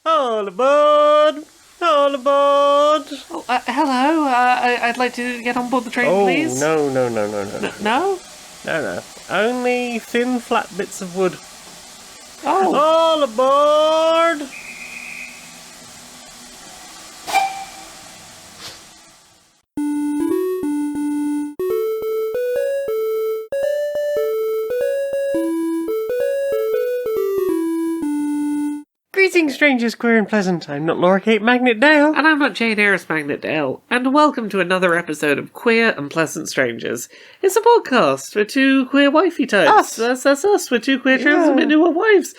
All aboard! All aboard! Oh, hello. I'd like to get on board the train, please. No. No? No. Only thin, flat bits of wood. Oh. All aboard! Greetings, strangers, queer and pleasant. I'm not Laura Kate Magnet Dale. And I'm not Jane Aerith Magnet Dale. And welcome to another episode of Queer and Pleasant Strangers. It's a podcast for two queer wifey types. That's us. We're two queer transmitting to our wives.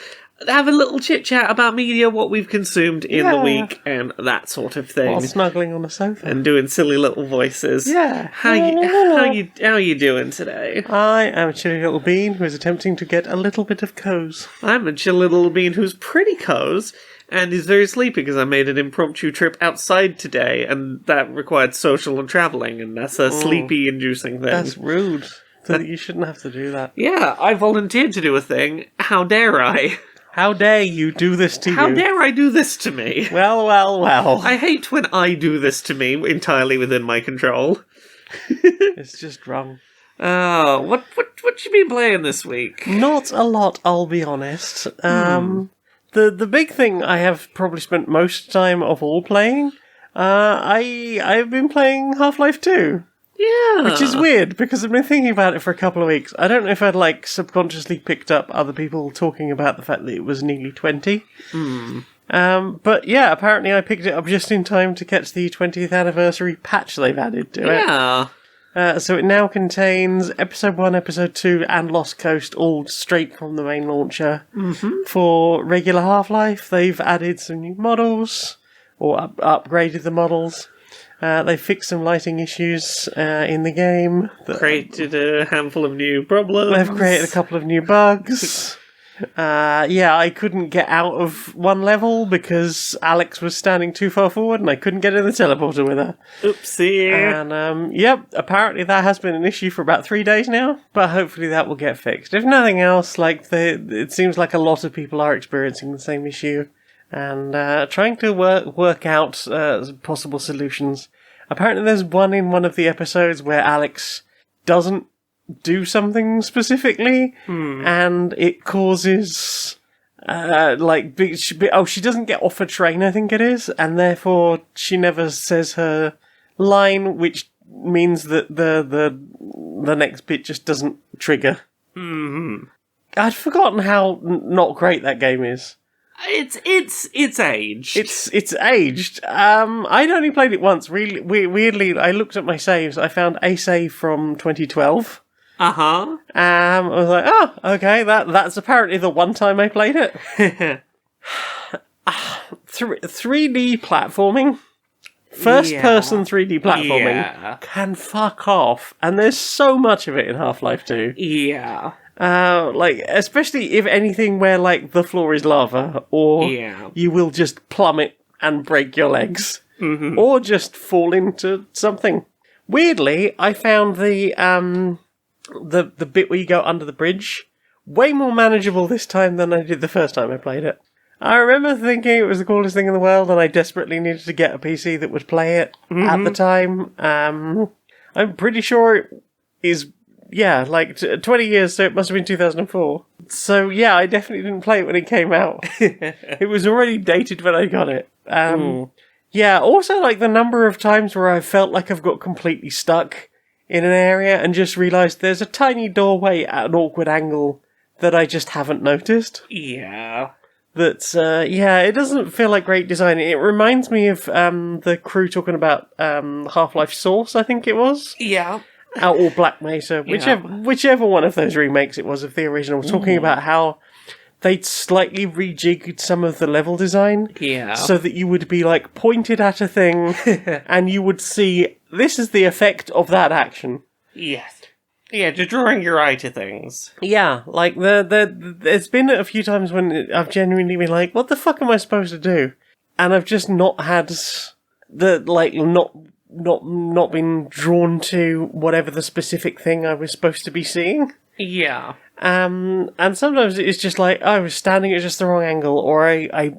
Have a little chit-chat about media, what we've consumed in the week, and that sort of thing. While snuggling on the sofa. And doing silly little voices. Yeah. How you doing today? I am a chilly little bean who is attempting to get a little bit of coze. I'm a chill little bean who's pretty cozy and is very sleepy because I made an impromptu trip outside today, and that required social and travelling, and that's a sleepy-inducing thing. That's rude. You shouldn't have to do that. Yeah, I volunteered to do a thing. How dare I? How dare you do this to you? How dare I do this to me? Well. I hate when I do this to me entirely within my control. It's just wrong. Oh, what you been playing this week? Not a lot, I'll be honest. The big thing I have probably spent most time of all playing, I've been playing Half-Life 2. Yeah. Which is weird, because I've been thinking about it for a couple of weeks. I don't know if I'd, subconsciously picked up other people talking about the fact that it was nearly 20. But yeah, apparently I picked it up just in time to catch the 20th anniversary patch they've added to it. Yeah. So it now contains Episode 1, Episode 2, and Lost Coast, all straight from the main launcher. Mm-hmm. For regular Half-Life, they've added some new models, or upgraded the models. They fixed some lighting issues in the game. Created a handful of new problems. They've created a couple of new bugs. I couldn't get out of one level because Alex was standing too far forward and I couldn't get in the teleporter with her. Oopsie. And, apparently that has been an issue for about 3 days now, but hopefully that will get fixed. If nothing else, it seems like a lot of people are experiencing the same issue. And trying to work out possible solutions. Apparently there's one in one of the episodes where Alex doesn't do something specifically, and it causes, she doesn't get off a train, I think it is, and therefore she never says her line, which means that the next bit just doesn't trigger. Mm-hmm. I'd forgotten how not great that game is. It's aged. It's aged. I'd only played it once. Really, weirdly, I looked at my saves. I found a save from 2012. Uh-huh. I was like, oh, okay, that's apparently the one time I played it. 3D platforming. First-person 3D platforming can fuck off. And there's so much of it in Half-Life 2. Yeah. Especially if anything where, the floor is lava, or you will just plummet and break your legs. Mm-hmm. Or just fall into something. Weirdly, I found the bit where you go under the bridge way more manageable this time than I did the first time I played it. I remember thinking it was the coolest thing in the world, and I desperately needed to get a PC that would play it at the time. I'm pretty sure it is... 20 years, so it must have been 2004. So, I definitely didn't play it when it came out. It was already dated when I got it. Also, the number of times where I felt like I've got completely stuck in an area and just realised there's a tiny doorway at an awkward angle that I just haven't noticed. Yeah. It doesn't feel like great design. It reminds me of the crew talking about Half-Life Source, I think it was. Yeah. Or Black Mesa, whichever one of those remakes it was of the original, talking about how they'd slightly rejigged some of the level design, so that you would be pointed at a thing, and you would see this is the effect of that action. Yes, just drawing your eye to things. Yeah, there's been a few times when I've genuinely been like, "What the fuck am I supposed to do?" And I've just not had not been drawn to whatever the specific thing I was supposed to be seeing. Yeah. And sometimes it's just I was standing at just the wrong angle, or I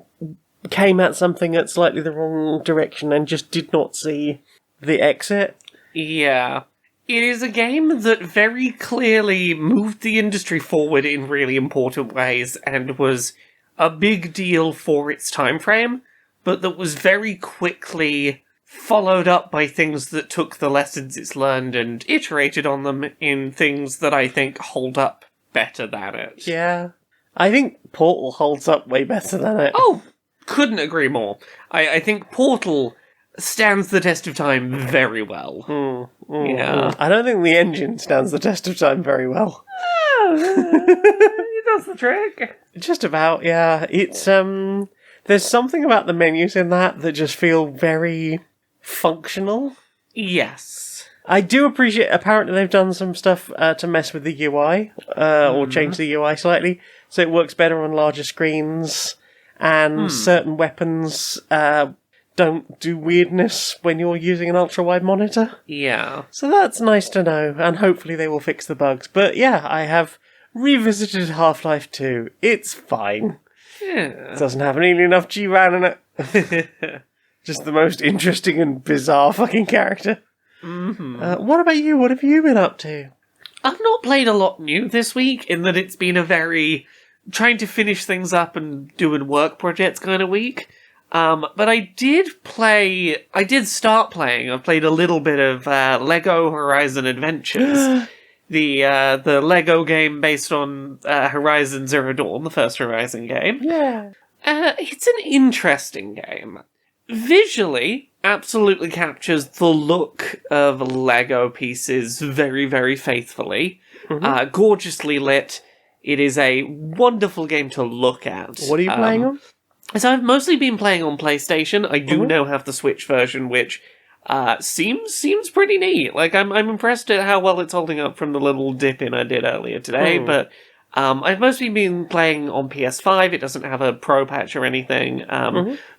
came at something at slightly the wrong direction and just did not see the exit. Yeah. It is a game that very clearly moved the industry forward in really important ways and was a big deal for its time frame, but that was very quickly followed up by things that took the lessons it's learned and iterated on them in things that I think hold up better than it. Yeah. I think Portal holds up way better than it. Oh, couldn't agree more. I think Portal stands the test of time very well. Yeah. I don't think the engine stands the test of time very well. It does the trick. Just about, yeah. It's, there's something about the menus in that just feel very functional. Yes. I do appreciate, apparently they've done some stuff to mess with the UI, or change the UI slightly, so it works better on larger screens, and certain weapons don't do weirdness when you're using an ultra-wide monitor. Yeah. So that's nice to know, and hopefully they will fix the bugs. But yeah, I have revisited Half-Life 2. It's fine. Yeah. It doesn't have nearly enough G-Ran in it. Just the most interesting and bizarre fucking character. What about you? What have you been up to? I've not played a lot new this week, in that it's been a very trying to finish things up and doing work projects kind of week. But I did start playing. I've played a little bit of Lego Horizon Adventures. the Lego game based on Horizon Zero Dawn, the first Horizon game. Yeah. It's an interesting game. Visually, absolutely captures the look of Lego pieces very, very faithfully. Gorgeously lit. It is a wonderful game to look at. What are you playing on? So I've mostly been playing on PlayStation. I do now have the Switch version, which seems pretty neat. Like, I'm impressed at how well it's holding up from the little dip in I did earlier today, but I've mostly been playing on PS5. It doesn't have a Pro patch or anything,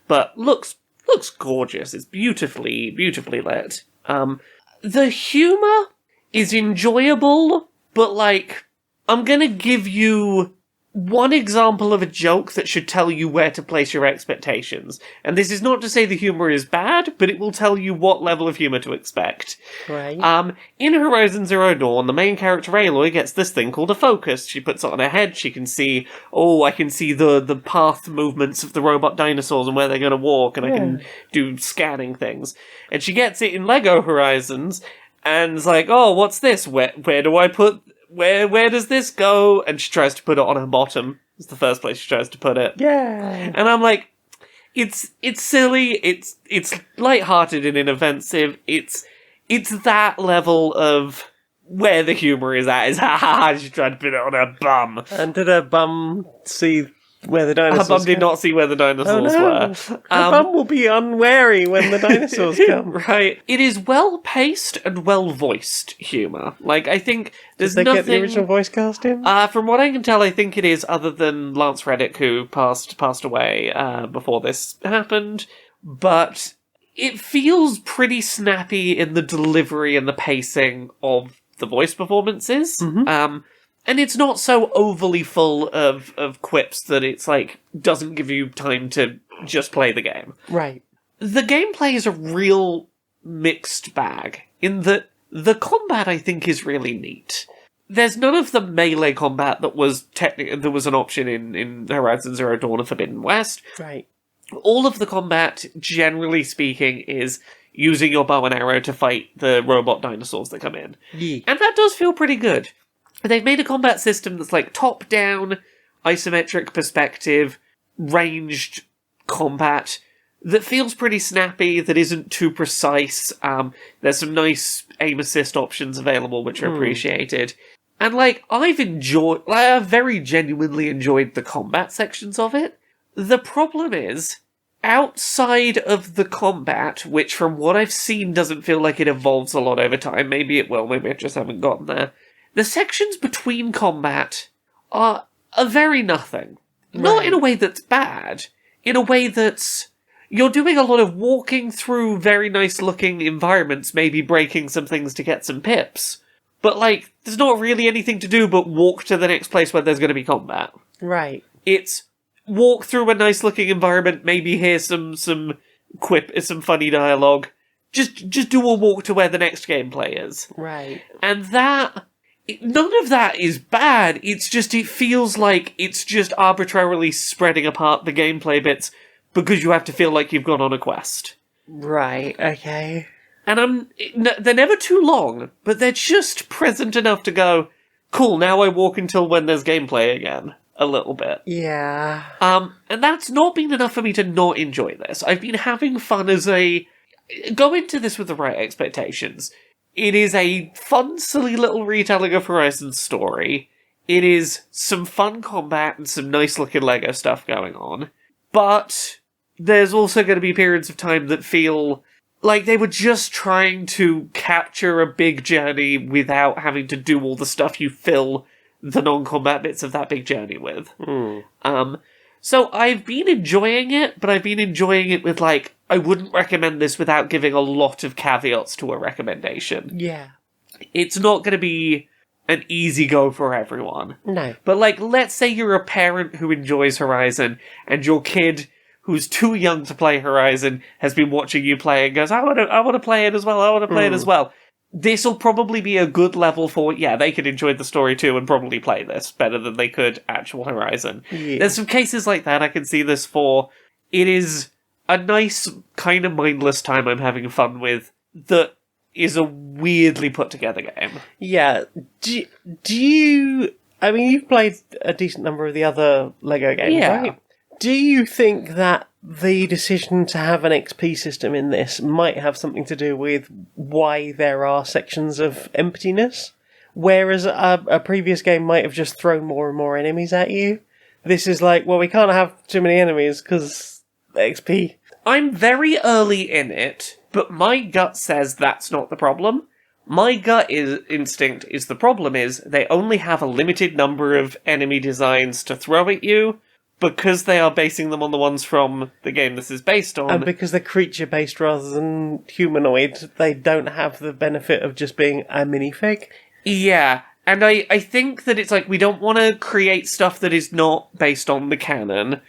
but looks gorgeous. It's beautifully lit. The humour is enjoyable, but, like, I'm gonna give you one example of a joke that should tell you where to place your expectations. And this is not to say the humour is bad, but it will tell you what level of humour to expect. Right. In Horizon Zero Dawn, the main character Aloy gets this thing called a focus. She puts it on her head, she can see, I can see the path movements of the robot dinosaurs and where they're going to walk, and I can do scanning things. And she gets it in Lego Horizons, and is like, what's this? Where do I put... Where does this go? And she tries to put it on her bottom. It's the first place she tries to put it. Yeah. And I'm like, it's silly, it's lighthearted and inoffensive. It's that level of where the humour is at. She tried to put it on her bum. And did her bum see where the dinosaurs Her bum did not see where the dinosaurs were. Her bum will be unwary when the dinosaurs come. Right. It is well-paced and well-voiced humour. Like, I think there's Did they nothing... get the original voice cast in? From what I can tell, I think it is, other than Lance Reddick, who passed away before this happened. But it feels pretty snappy in the delivery and the pacing of the voice performances. And it's not so overly full of quips that it's like, doesn't give you time to just play the game. Right. The gameplay is a real mixed bag, in that the combat, I think, is really neat. There's none of the melee combat that was there was an option in Horizon Zero Dawn of Forbidden West. Right. All of the combat, generally speaking, is using your bow and arrow to fight the robot dinosaurs that come in. Yeah. And that does feel pretty good. They've made a combat system that's like top-down, isometric perspective, ranged combat that feels pretty snappy, that isn't too precise. There's some nice aim assist options available, which are appreciated. And, like, I've very genuinely enjoyed the combat sections of it. The problem is, outside of the combat, which from what I've seen doesn't feel like it evolves a lot over time, maybe it will, maybe I just haven't gotten there, the sections between combat are very nothing. Right. Not in a way that's bad, in a way that's... You're doing a lot of walking through very nice-looking environments, maybe breaking some things to get some pips. But, like, there's not really anything to do but walk to the next place where there's going to be combat. Right. It's walk through a nice-looking environment, maybe hear some funny dialogue. Just do a walk to where the next gameplay is. Right. And none of that is bad. It's just, it feels like it's just arbitrarily spreading apart the gameplay bits because you have to feel like you've gone on a quest. Right, okay. And they're never too long, but they're just present enough to go, cool, now I walk until when there's gameplay again. A little bit. Yeah. And that's not been enough for me to not enjoy this. I've been having fun go into this with the right expectations. It is a fun, silly little retelling of Horizon's story. It is some fun combat and some nice-looking Lego stuff going on. But there's also going to be periods of time that feel like they were just trying to capture a big journey without having to do all the stuff you fill the non-combat bits of that big journey with. So I've been enjoying it, but I've been enjoying it with, like, I wouldn't recommend this without giving a lot of caveats to a recommendation. Yeah. It's not going to be an easy go for everyone. No. But, like, let's say you're a parent who enjoys Horizon, and your kid, who's too young to play Horizon, has been watching you play and goes, I want to play it as well, I want to play it as well. This'll probably be a good level for, they could enjoy the story too and probably play this better than they could actual Horizon. Yeah. There's some cases like that I can see this for. It is a nice, kind of mindless time I'm having fun with that is a weirdly put together game. Yeah. Do you... I mean, you've played a decent number of the other LEGO games, right? Do you think that the decision to have an XP system in this might have something to do with why there are sections of emptiness? Whereas a previous game might have just thrown more and more enemies at you. This is like, well, we can't have too many enemies because XP. I'm very early in it, but my gut says that's not the problem. My gut instinct is the problem is they only have a limited number of enemy designs to throw at you, because they are basing them on the ones from the game this is based on. And because they're creature-based rather than humanoid, they don't have the benefit of just being a minifig. Yeah, and I think that it's like, we don't want to create stuff that is not based on the canon.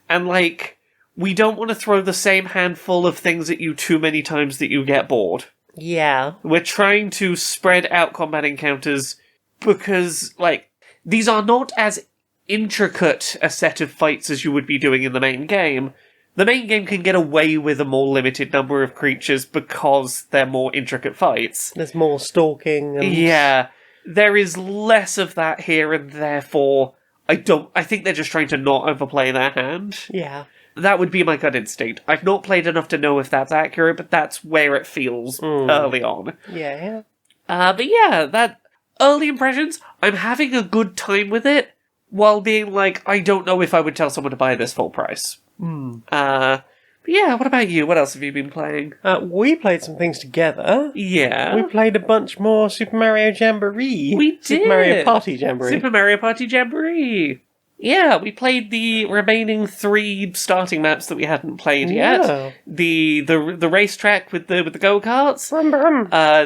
And, like, we don't want to throw the same handful of things at you too many times that you get bored. Yeah. We're trying to spread out combat encounters because, like, these are not as intricate a set of fights as you would be doing in the main game. The main game can get away with a more limited number of creatures because they're more intricate fights. There's more stalking and... Yeah. There is less of that here, and therefore I think they're just trying to not overplay their hand. Yeah. That would be my gut instinct. I've not played enough to know if that's accurate, but that's where it feels early on. Yeah. But yeah, that early impressions, I'm having a good time with it, while being like, I don't know if I would tell someone to buy this full price. But yeah, what about you? What else have you been playing? We played some things together. Yeah. We played a bunch more Super Mario Jamboree. We did! Super Mario Party Jamboree. Super Mario Party Jamboree! Yeah, we played the remaining 3 starting maps that we hadn't played yet. The racetrack with the go-karts.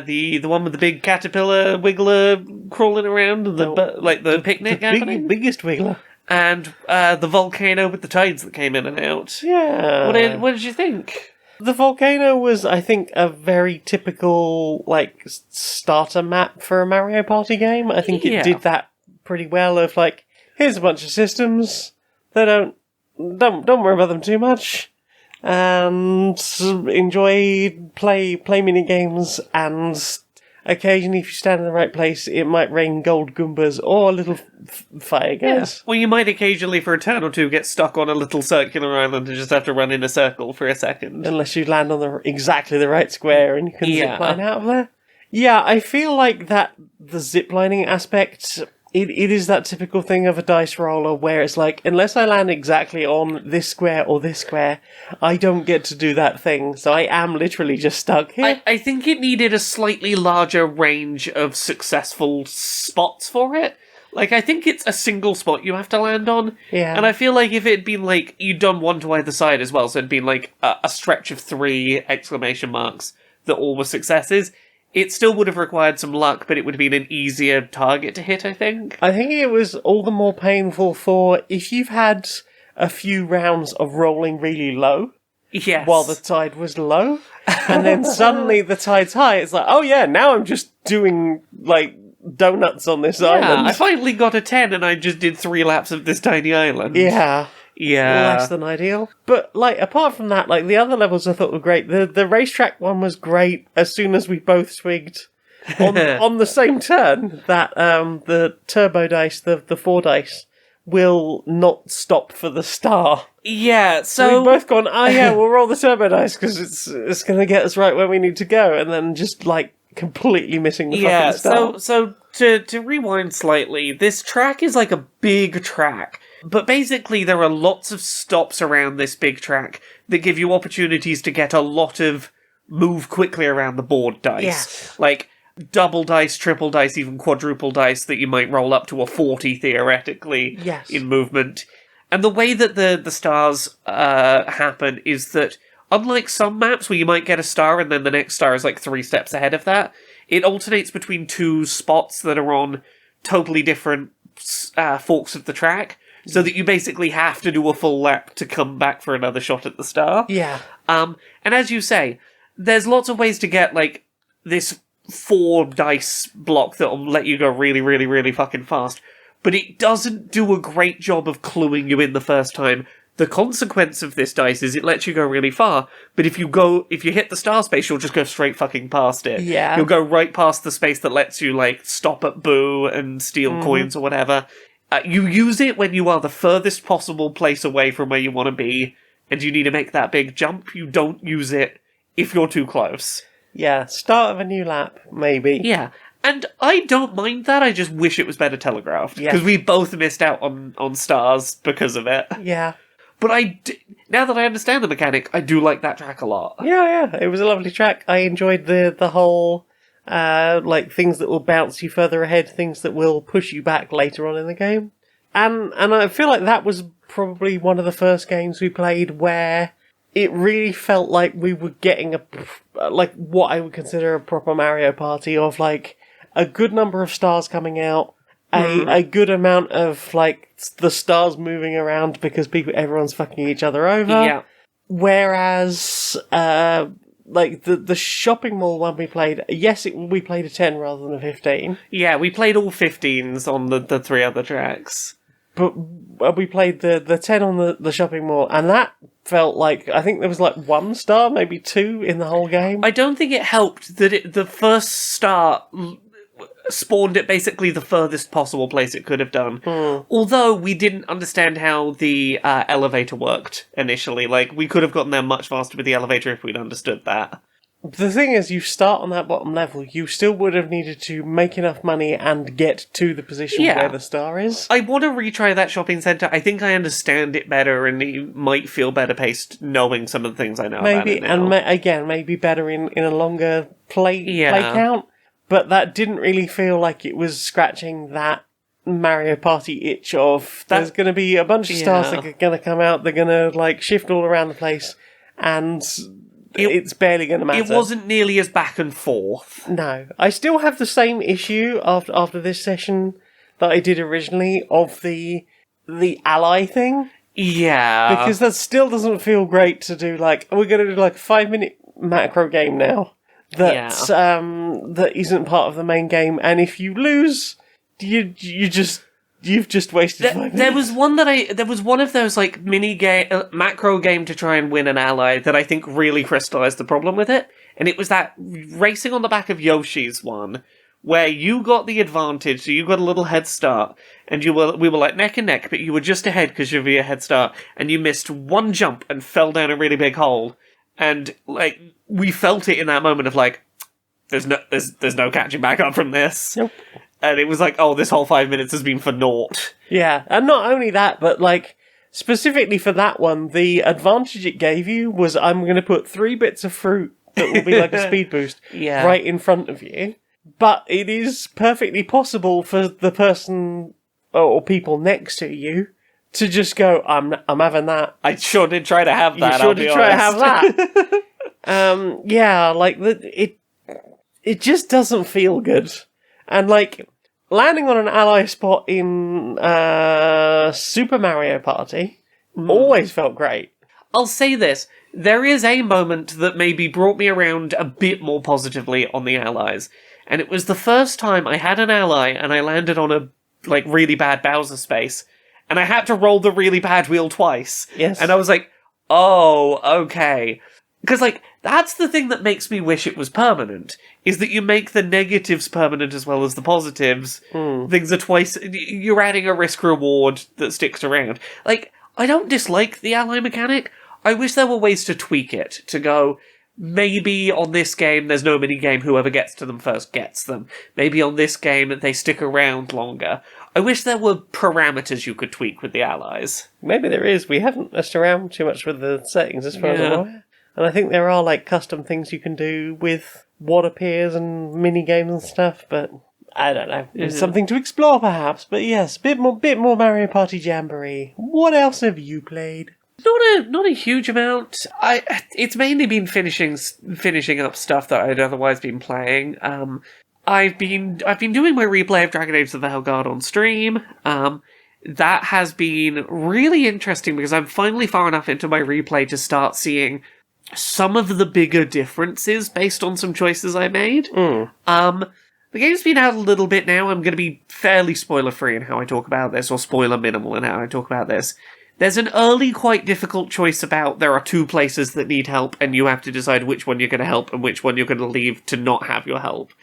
The one with the big caterpillar wiggler crawling around, the picnic happening. Biggest wiggler. And the volcano with the tides that came in and out. Yeah. What did you think? The volcano was, I think, a very typical, like, starter map for a Mario Party game. I think it did that pretty well of, like, here's a bunch of systems. They don't worry about them too much. And enjoy, play mini games, and occasionally if you stand in the right place, it might rain gold Goombas or little fire guns. Yeah. Well, you might occasionally for a turn or two get stuck on a little circular island and just have to run in a circle for a second. Unless you land on exactly the right square and you can zipline out of there. Yeah, I feel like the ziplining aspect... It is that typical thing of a dice roller where it's like, unless I land exactly on this square or this square, I don't get to do that thing. So I am literally just stuck here. I think it needed a slightly larger range of successful spots for it. Like, I think it's a single spot you have to land on. Yeah. And I feel like if it'd been like, you'd done one to either side as well, so it'd been like a stretch of 3 exclamation marks that all were successes, it still would have required some luck, but it would have been an easier target to hit, I think. I think it was all the more painful for if you've had a few rounds of rolling really low. Yes. While the tide was low. And then suddenly the tide's high. It's like, oh yeah, now I'm just doing, like, donuts on this island. I finally got a 10 and I just did 3 laps of this tiny island. Yeah. Yeah. Less than ideal. But, like, apart from that, like, the other levels I thought were great. The racetrack one was great as soon as we both swigged on the same turn that the turbo dice, the 4 dice, will not stop for the star. Yeah, so... We've both gone, oh yeah, we'll roll the turbo dice because it's going to get us right where we need to go, and then just, like, completely missing the fucking star. So to rewind slightly, this track is like a big track. But basically, there are lots of stops around this big track that give you opportunities to get a lot of move quickly around the board dice. Yes. Like, double dice, triple dice, even quadruple dice that you might roll up to a 40, theoretically, in movement. And the way that the stars happen is that, unlike some maps where you might get a star and then the next star is like 3 steps ahead of that, it alternates between 2 spots that are on totally different forks of the track. So that you basically have to do a full lap to come back for another shot at the star. Yeah. And as you say, there's lots of ways to get, like, this 4 dice block that'll let you go really, really, really fucking fast. But it doesn't do a great job of cluing you in the first time. The consequence of this dice is it lets you go really far, but if you hit the star space, you'll just go straight fucking past it. Yeah. You'll go right past the space that lets you, like, stop at Boo and steal coins or whatever. You use it when you are the furthest possible place away from where you want to be, and you need to make that big jump. You don't use it if you're too close. Yeah, start of a new lap, maybe. Yeah, and I don't mind that, I just wish it was better telegraphed. Because we both missed out on stars because of it. Yeah. But now that I understand the mechanic, I do like that track a lot. Yeah, it was a lovely track. I enjoyed the whole... like things that will bounce you further ahead, things that will push you back later on in the game. And I feel like that was probably one of the first games we played where it really felt like we were getting like what I would consider a proper Mario Party of like a good number of stars coming out, a good amount of like the stars moving around because everyone's fucking each other over. Yeah. Whereas, like, the shopping mall one we played, yes, we played a 10 rather than a 15. Yeah, we played all 15s on the 3 other tracks. But we played the 10 on the shopping mall, and that felt like, I think there was like 1 star, maybe 2 in the whole game. I don't think it helped that the first star spawned at basically the furthest possible place it could have done. Although we didn't understand how the elevator worked initially. Like, we could have gotten there much faster with the elevator if we'd understood that. The thing is, you start on that bottom level, you still would have needed to make enough money and get to the position where the star is. I want to retry that shopping centre. I think I understand it better and it might feel better paced knowing some of the things I know about it now. And again, maybe better in a longer play count. But that didn't really feel like it was scratching that Mario Party itch of there's going to be a bunch of stars that are going to come out, they're going to like shift all around the place, and it's barely going to matter. It wasn't nearly as back and forth. No. I still have the same issue after this session that I did originally of the ally thing. Yeah. Because that still doesn't feel great to do like, we're going to do like a 5-minute macro game now. That isn't part of the main game, and if you lose, you've just wasted 5 minutes. There was one of those like mini game, macro game to try and win an ally that I think really crystallized the problem with it, and it was that racing on the back of Yoshi's one, where you got the advantage, so you got a little head start, and we were like neck and neck, but you were just ahead because you have a head start, and you missed one jump and fell down a really big hole. And, like, we felt it in that moment of, like, there's no catching back up from this. Nope. And it was like, oh, this whole 5 minutes has been for naught. Yeah, and not only that, but, like, specifically for that one, the advantage it gave you was I'm going to put 3 bits of fruit that will be like a speed boost right in front of you. But it is perfectly possible for the person or people next to you to just go, I'm having that. I sure did try to have that. You sure did try to have that. Yeah, like it just doesn't feel good. And like landing on an ally spot in Super Mario Party always felt great. I'll say this. There is a moment that maybe brought me around a bit more positively on the allies. And it was the first time I had an ally and I landed on a, really bad Bowser space. And I had to roll the really bad wheel twice. Yes. And I was like, oh, okay. Because, that's the thing that makes me wish it was permanent, is that you make the negatives permanent as well as the positives. Things are twice... You're adding a risk-reward that sticks around. I don't dislike the ally mechanic. I wish there were ways to tweak it, to go, maybe on this game there's no mini-game, whoever gets to them first gets them. Maybe on this game they stick around longer. I wish there were parameters you could tweak with the allies. Maybe there is. We haven't messed around too much with the settings as far as I'm aware. And I think there are, custom things you can do with what appears and mini-games and stuff, but I don't know. It's something to explore, perhaps. But yes, bit more Mario Party Jamboree. What else have you played? Not a huge amount. It's mainly been finishing up stuff that I'd otherwise been playing. I've been doing my replay of Dragon Age: The Veilguard on stream. That has been really interesting because I'm finally far enough into my replay to start seeing some of the bigger differences based on some choices I made. The game's been out a little bit now. I'm going to be fairly spoiler-free in how I talk about this, or spoiler minimal in how I talk about this. There's an early, quite difficult choice about there are two places that need help, and you have to decide which one you're going to help and which one you're going to leave to not have your help.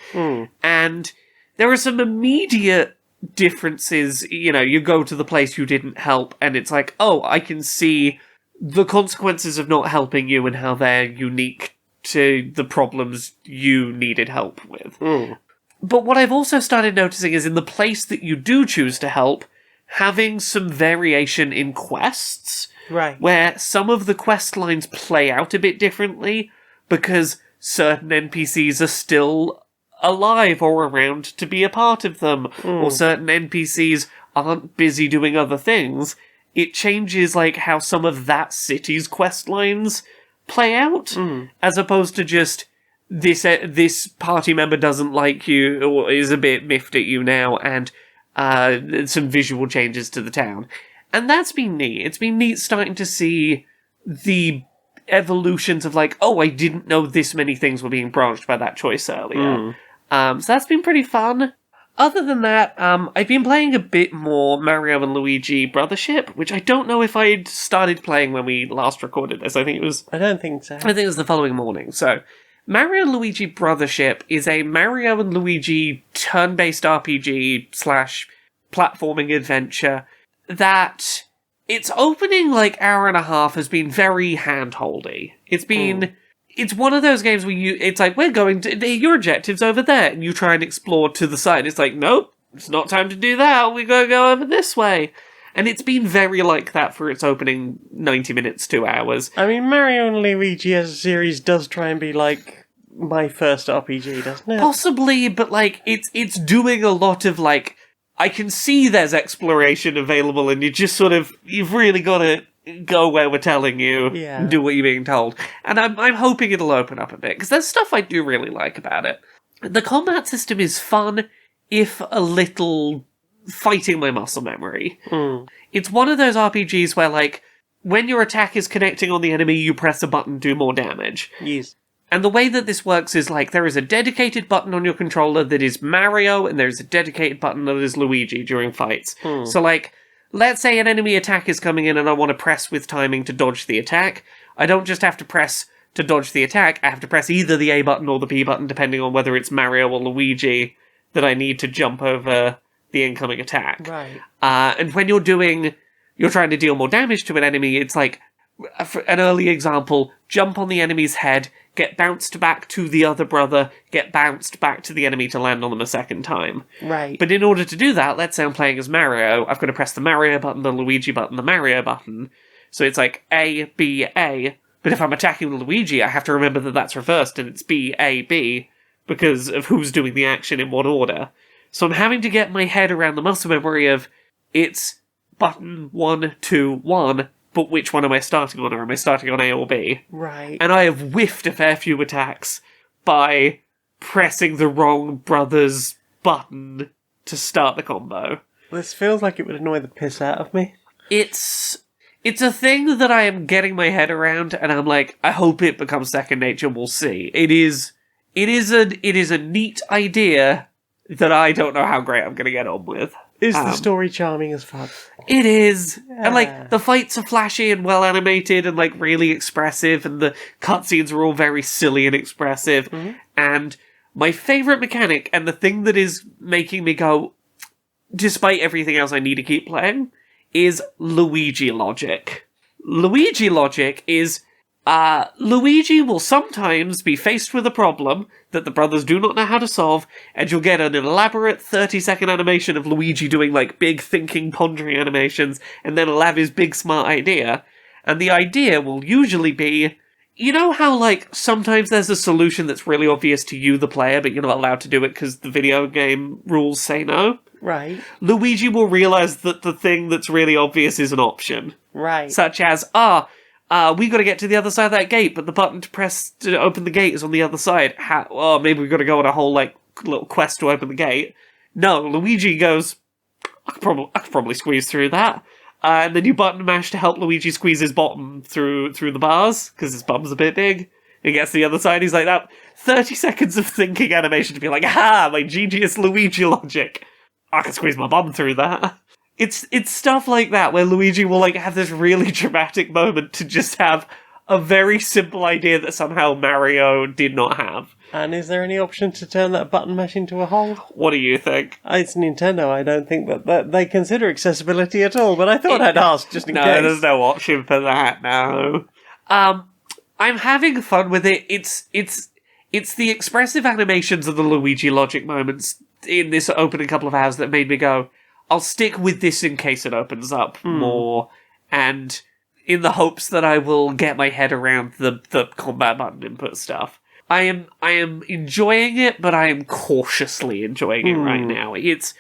And there are some immediate differences. You go to the place you didn't help, and it's like, oh, I can see the consequences of not helping you and how they're unique to the problems you needed help with. But what I've also started noticing is in the place that you do choose to help, having some variation in quests. Right. Where some of the quest lines play out a bit differently because certain NPCs are still alive or around to be a part of them, or certain NPCs aren't busy doing other things. It changes, how some of that city's quest lines play out, as opposed to just, this party member doesn't like you, or is a bit miffed at you now, and some visual changes to the town. And that's been neat. It's been neat starting to see the evolutions of, oh, I didn't know this many things were being branched by that choice earlier. So that's been pretty fun. Other than that, I've been playing a bit more Mario and Luigi Brothership, which I don't know if I'd started playing when we last recorded this. I don't think so. I think it was the following morning. So, Mario and Luigi Brothership is a Mario and Luigi turn-based RPG / platforming adventure that its opening, hour and a half has been very hand-holdy. It's been... It's one of those games where it's like, we're going to... Your objective's over there, and you try and explore to the side. It's like, nope, it's not time to do that. We gotta go over this way. And it's been very like that for its opening 90 minutes, 2 hours. I mean, Mario and Luigi as a series does try and be like my first RPG, doesn't it? Possibly, but it's doing a lot of I can see there's exploration available, and you've really got to go where we're telling you, and do what you're being told. And I'm hoping it'll open up a bit, because there's stuff I do really like about it. The combat system is fun, if a little fighting my muscle memory. It's one of those RPGs where, when your attack is connecting on the enemy, you press a button, do more damage. Yes. And the way that this works is, there is a dedicated button on your controller that is Mario, and there's a dedicated button that is Luigi during fights. So, let's say an enemy attack is coming in and I want to press with timing to dodge the attack. I don't just have to press to dodge the attack, I have to press either the A button or the B button, depending on whether it's Mario or Luigi that I need to jump over the incoming attack. Right. And when you're trying to deal more damage to an enemy, it's an early example, jump on the enemy's head, get bounced back to the other brother, get bounced back to the enemy to land on them a second time. Right. But in order to do that, let's say I'm playing as Mario, I've got to press the Mario button, the Luigi button, the Mario button. So it's A, B, A. But if I'm attacking Luigi, I have to remember that that's reversed and it's B, A, B, because of who's doing the action in what order. So I'm having to get my head around the muscle memory of, it's button 1, 2, 1, but which one am I starting on, or am I starting on A or B? Right. And I have whiffed a fair few attacks by pressing the wrong brother's button to start the combo. This feels like it would annoy the piss out of me. It's It's a thing that I am getting my head around, and I'm like, I hope it becomes second nature. We'll see. It is a neat idea that I don't know how great I'm going to get on with. Is the story charming as fuck? It is. Yeah. And, like, the fights are flashy and well animated and, like, really expressive, and the cutscenes are all very silly and expressive. Mm-hmm. And my favourite mechanic, and the thing that is making me go, despite everything else I need to keep playing, is Luigi logic. Luigi logic is, Luigi will sometimes be faced with a problem that the brothers do not know how to solve, and you'll get an elaborate 30-second animation of Luigi doing, like, big thinking, pondering animations, and then he'll have his big smart idea. And the idea will usually be, you know how, like, sometimes there's a solution that's really obvious to you, the player, but you're not allowed to do it because the video game rules say no? Right. Luigi will realise that the thing that's really obvious is an option. Right. Such as, we got to get to the other side of that gate, but the button to press to open the gate is on the other side. Maybe we've got to go on a whole, like, little quest to open the gate. No, Luigi goes, I could probably squeeze through that. And then you button mash to help Luigi squeeze his bottom through the bars, because his bum's a bit big. He gets to the other side, he's like, that 30 seconds of thinking animation to be like, my genius Luigi logic. I can squeeze my bum through that. It's stuff like that where Luigi will, like, have this really dramatic moment to just have a very simple idea that somehow Mario did not have. And is there any option to turn that button mash into a hole? What do you think? It's Nintendo. I don't think that they consider accessibility at all, but I thought I'd ask just in case. No, there's no option for that, no. I'm having fun with it. It's the expressive animations of the Luigi logic moments in this opening couple of hours that made me go, I'll stick with this in case it opens up more, and in the hopes that I will get my head around the combat button input stuff. I am enjoying it, but I am cautiously enjoying it right now. It's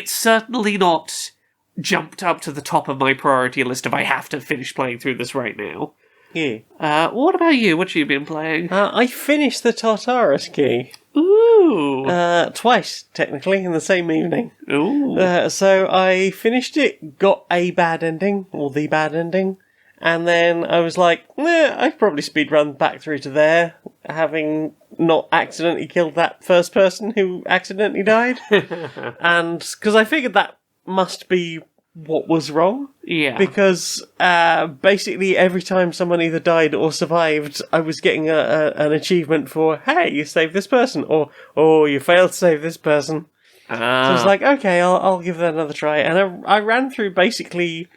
certainly not jumped up to the top of my priority list if I have to finish playing through this right now. Yeah. What about you? What have you been playing? I finished the Tartarus Key. Ooh. Twice, technically, in the same evening. Ooh. So I finished it, got a bad ending, or the bad ending, and then I was like, I'd probably speedrun back through to there, having not accidentally killed that first person who accidentally died. And, because I figured that must be what was wrong. Yeah. Because basically every time someone either died or survived, I was getting an achievement for, hey, you saved this person, or, oh, you failed to save this person. So I was like, okay, I'll give that another try. And I ran through basically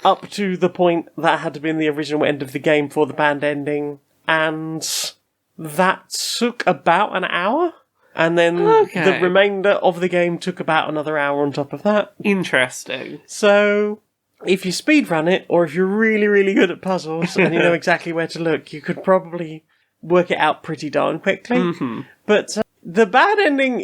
up to the point that had to be in the original end of the game for the band ending, and that took about an hour. And then the remainder of the game took about another hour on top of that. Interesting. So, if you speedrun it, or if you're really, really good at puzzles, and you know exactly where to look, you could probably work it out pretty darn quickly. Mm-hmm. But the bad ending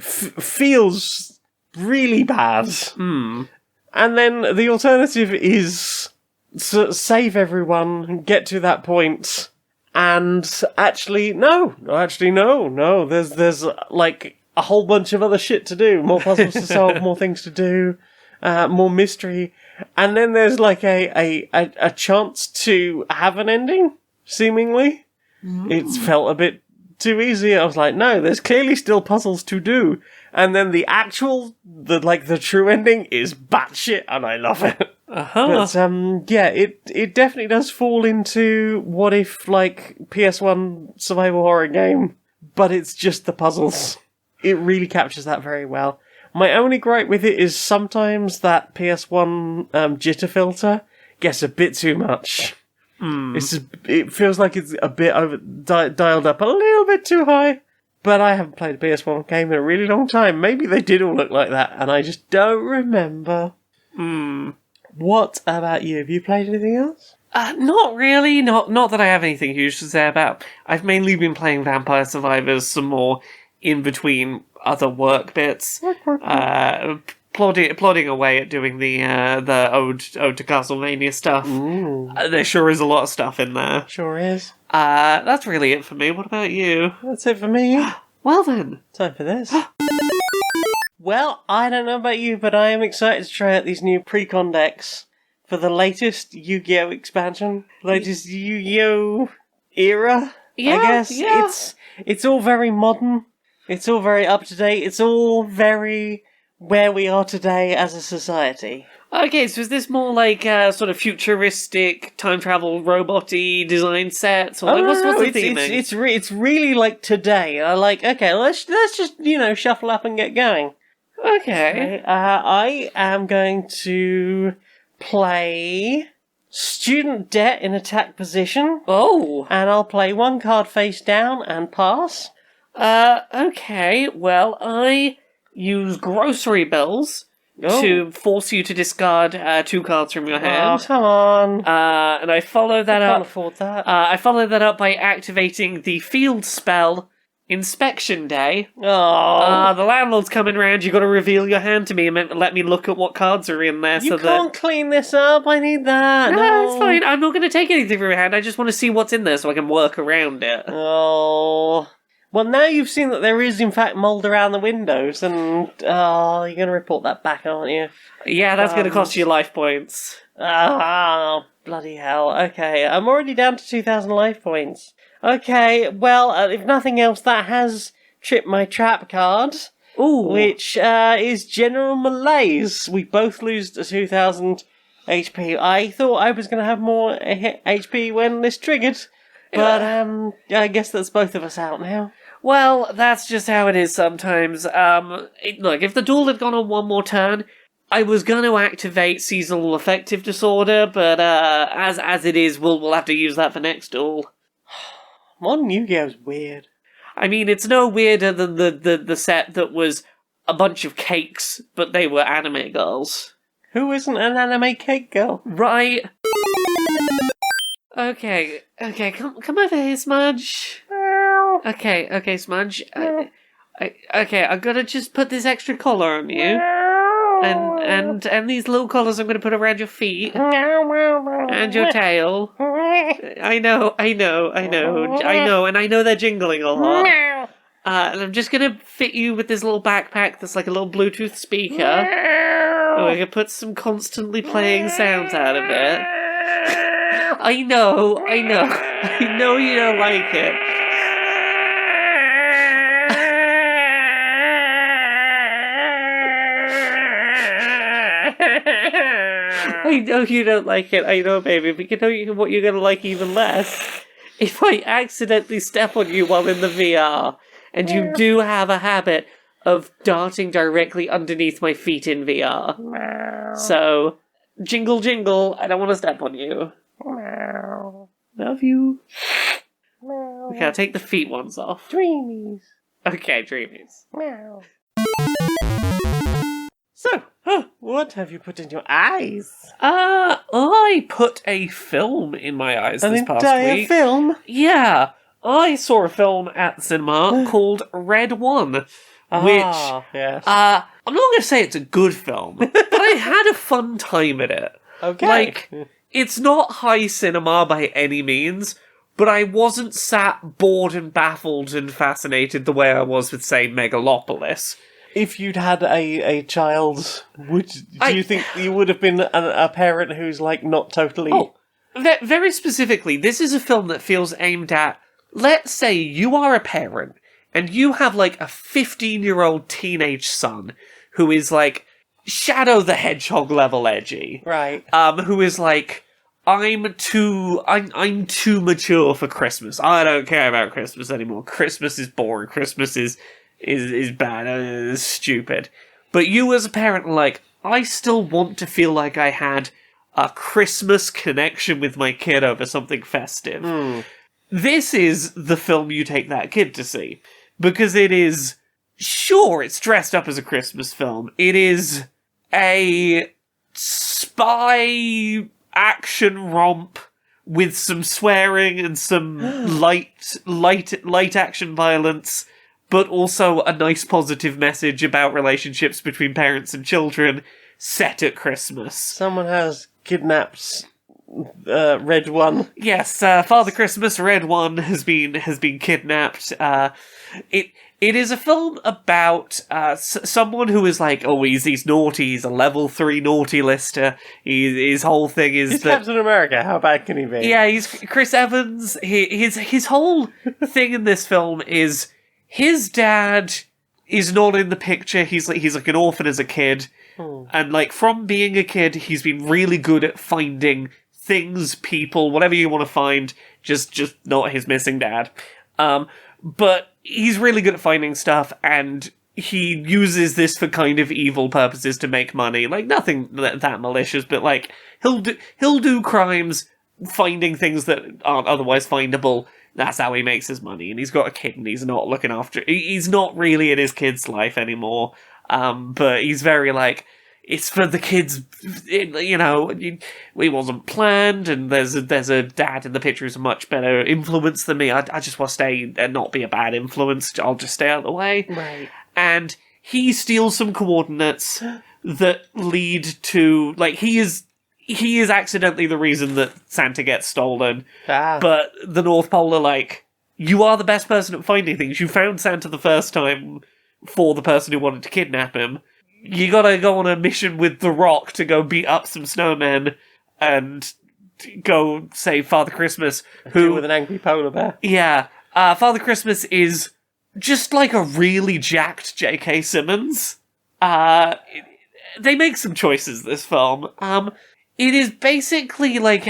feels really bad. Mm. And then the alternative is save everyone, get to that point, and actually, no. There's like a whole bunch of other shit to do. More puzzles to solve, more things to do, more mystery. And then there's like a chance to have an ending, seemingly. It felt a bit too easy. I was like, no, there's clearly still puzzles to do. And then the true ending is batshit, and I love it. Uh-huh. But, it definitely does fall into what if, like, PS1 survival horror game, but it's just the puzzles. It really captures that very well. My only gripe with it is sometimes that PS1 jitter filter gets a bit too much. It feels like it's a bit dialed up a little bit too high. But I haven't played a PS1 game in a really long time. Maybe they did all look like that, and I just don't remember. What about you? Have you played anything else? Not really. Not that I have anything huge to say about. I've mainly been playing Vampire Survivors some more in between other work bits. Plodding away at doing the ode to Castlevania stuff. There sure is a lot of stuff in there. Sure is. That's really it for me. What about you? That's it for me. Well then. Time for this. Well, I don't know about you, but I am excited to try out these new pre-con decks for the latest Yu-Gi-Oh expansion, latest Yu-Gi-Oh era. Yeah, I guess yeah. it's all very modern. It's all very up to date. It's all very where we are today as a society. Okay, so is this more like sort of futuristic time travel robot-y design sets, or what's the theming? It's really like today. I like, okay, let's just shuffle up and get going. Okay. I am going to play Student Debt in attack position. Oh. And I'll play one card face down and pass. Okay, well, I use grocery bills to force you to discard 2 cards from your hand. Oh, come on. And I follow that up. Can't afford that. I follow that up by activating the field spell Inspection Day. Oh. The landlord's coming round, you gotta reveal your hand to me and let me look at what cards are in there. You can't clean this up, I need that. No, it's fine, I'm not gonna take anything from your hand, I just want to see what's in there so I can work around it. Oh. Well, now you've seen that there is, in fact, mould around the windows, and you're going to report that back, aren't you? Yeah, that's going to cost you life points. Oh, bloody hell. Okay, I'm already down to 2,000 life points. Okay, well, if nothing else, that has tripped my trap card. Ooh. Which is General Malaise. We both lose to 2,000 HP. I thought I was going to have more HP when this triggered. But, I guess that's both of us out now. Well, that's just how it is sometimes. Look, if the duel had gone on one more turn, I was going to activate Seasonal Affective Disorder, but as it is, we'll have to use that for next duel. Modern Yu-Gi-Oh's weird. I mean, it's no weirder than the set that was a bunch of cakes, but they were anime girls. Who isn't an anime cake girl? Right. Okay, come over here, Smudge. Okay, Smudge. I'm gonna just put this extra collar on you, and these little collars I'm gonna put around your feet and your tail. I know, and I know they're jingling a lot. And I'm just gonna fit you with this little backpack that's like a little Bluetooth speaker. And we're gonna put some constantly playing sounds out of it. I know you don't like it. I know you don't like it, I know, baby, but you know what you're gonna like even less? If I accidentally step on you while in the VR, and you do have a habit of darting directly underneath my feet in VR. So, jingle jingle, I don't want to step on you. Love you. Okay, I'll take the feet ones off. Dreamies. Okay, dreamies. So, what have you put in your eyes? I put a film in my eyes this past week. An entire film? Yeah. I saw a film at the cinema called Red One, which, yes. I'm not going to say it's a good film, but I had a fun time at it. Okay. Like, it's not high cinema by any means, but I wasn't sat bored and baffled and fascinated the way I was with, say, Megalopolis. If you'd had a child, do you think you would have been a parent who's, like, not totally... Oh, very specifically, this is a film that feels aimed at, let's say you are a parent, and you have, like, a 15-year-old teenage son who is, like, Shadow the Hedgehog level edgy. Right. Who is like, I'm too mature for Christmas. I don't care about Christmas anymore. Christmas is boring. Christmas is bad. It's stupid. But you as a parent are like, I still want to feel like I had a Christmas connection with my kid over something festive. This is the film you take that kid to see. Because it is, sure, it's dressed up as a Christmas film. It is a spy action romp with some swearing and some light action violence, but also a nice positive message about relationships between parents and children set at Christmas. Someone has kidnapped Red One. Yes, Father Christmas, Red One has been kidnapped. It is a film about someone who is like, oh, he's naughty, he's a level 3 naughty lister. His whole thing is he's that Captain America. How bad can he be? Yeah, he's Chris Evans. His whole thing in this film is his dad is not in the picture. He's like an orphan as a kid, and like from being a kid, he's been really good at finding things, people, whatever you want to find. Just not his missing dad. But he's really good at finding stuff, and he uses this for kind of evil purposes to make money. Like, nothing that malicious, but like, he'll do crimes finding things that aren't otherwise findable. That's how he makes his money. And he's got a kid, and he's not looking after... He's not really in his kid's life anymore. But he's very like, it's for the kids, you know, it wasn't planned, and there's a dad in the picture who's a much better influence than me. I just want to stay and not be a bad influence. I'll just stay out of the way. Right. And he steals some coordinates that lead to, like, he is accidentally the reason that Santa gets stolen. But the North Pole are like, you are the best person at finding things. You found Santa the first time for the person who wanted to kidnap him. You gotta go on a mission with The Rock to go beat up some snowmen and go save Father Christmas, who... with an angry polar bear. Yeah. Father Christmas is just like a really jacked J.K. Simmons. They make some choices, this film. It is basically like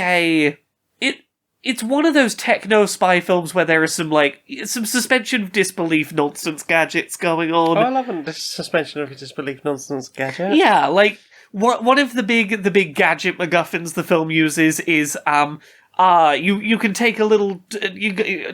it's one of those techno spy films where there is some suspension of disbelief nonsense gadgets going on. Oh, I love the suspension of disbelief nonsense gadget. Yeah, like one of the big gadget MacGuffins the film uses is you can take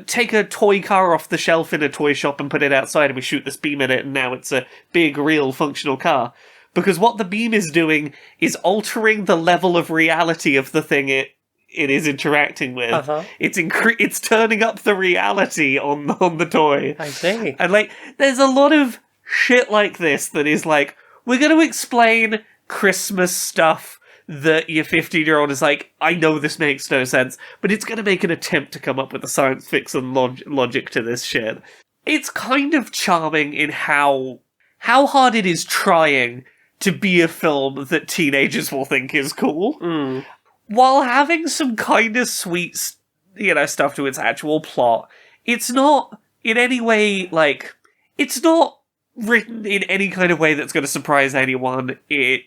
take a toy car off the shelf in a toy shop and put it outside, and we shoot this beam at it, and now it's a big, real, functional car. Because what the beam is doing is altering the level of reality of the thing it is interacting with. Uh-huh. It's turning up the reality on the toy. I see. And like, there's a lot of shit like this that is like, we're going to explain Christmas stuff that your 15-year-old is like, I know this makes no sense, but it's going to make an attempt to come up with a science fiction logic to this shit. It's kind of charming in how hard it is trying to be a film that teenagers will think is cool. While having some kind of sweet, stuff to its actual plot. It's not in any way, like, it's not written in any kind of way that's going to surprise anyone. It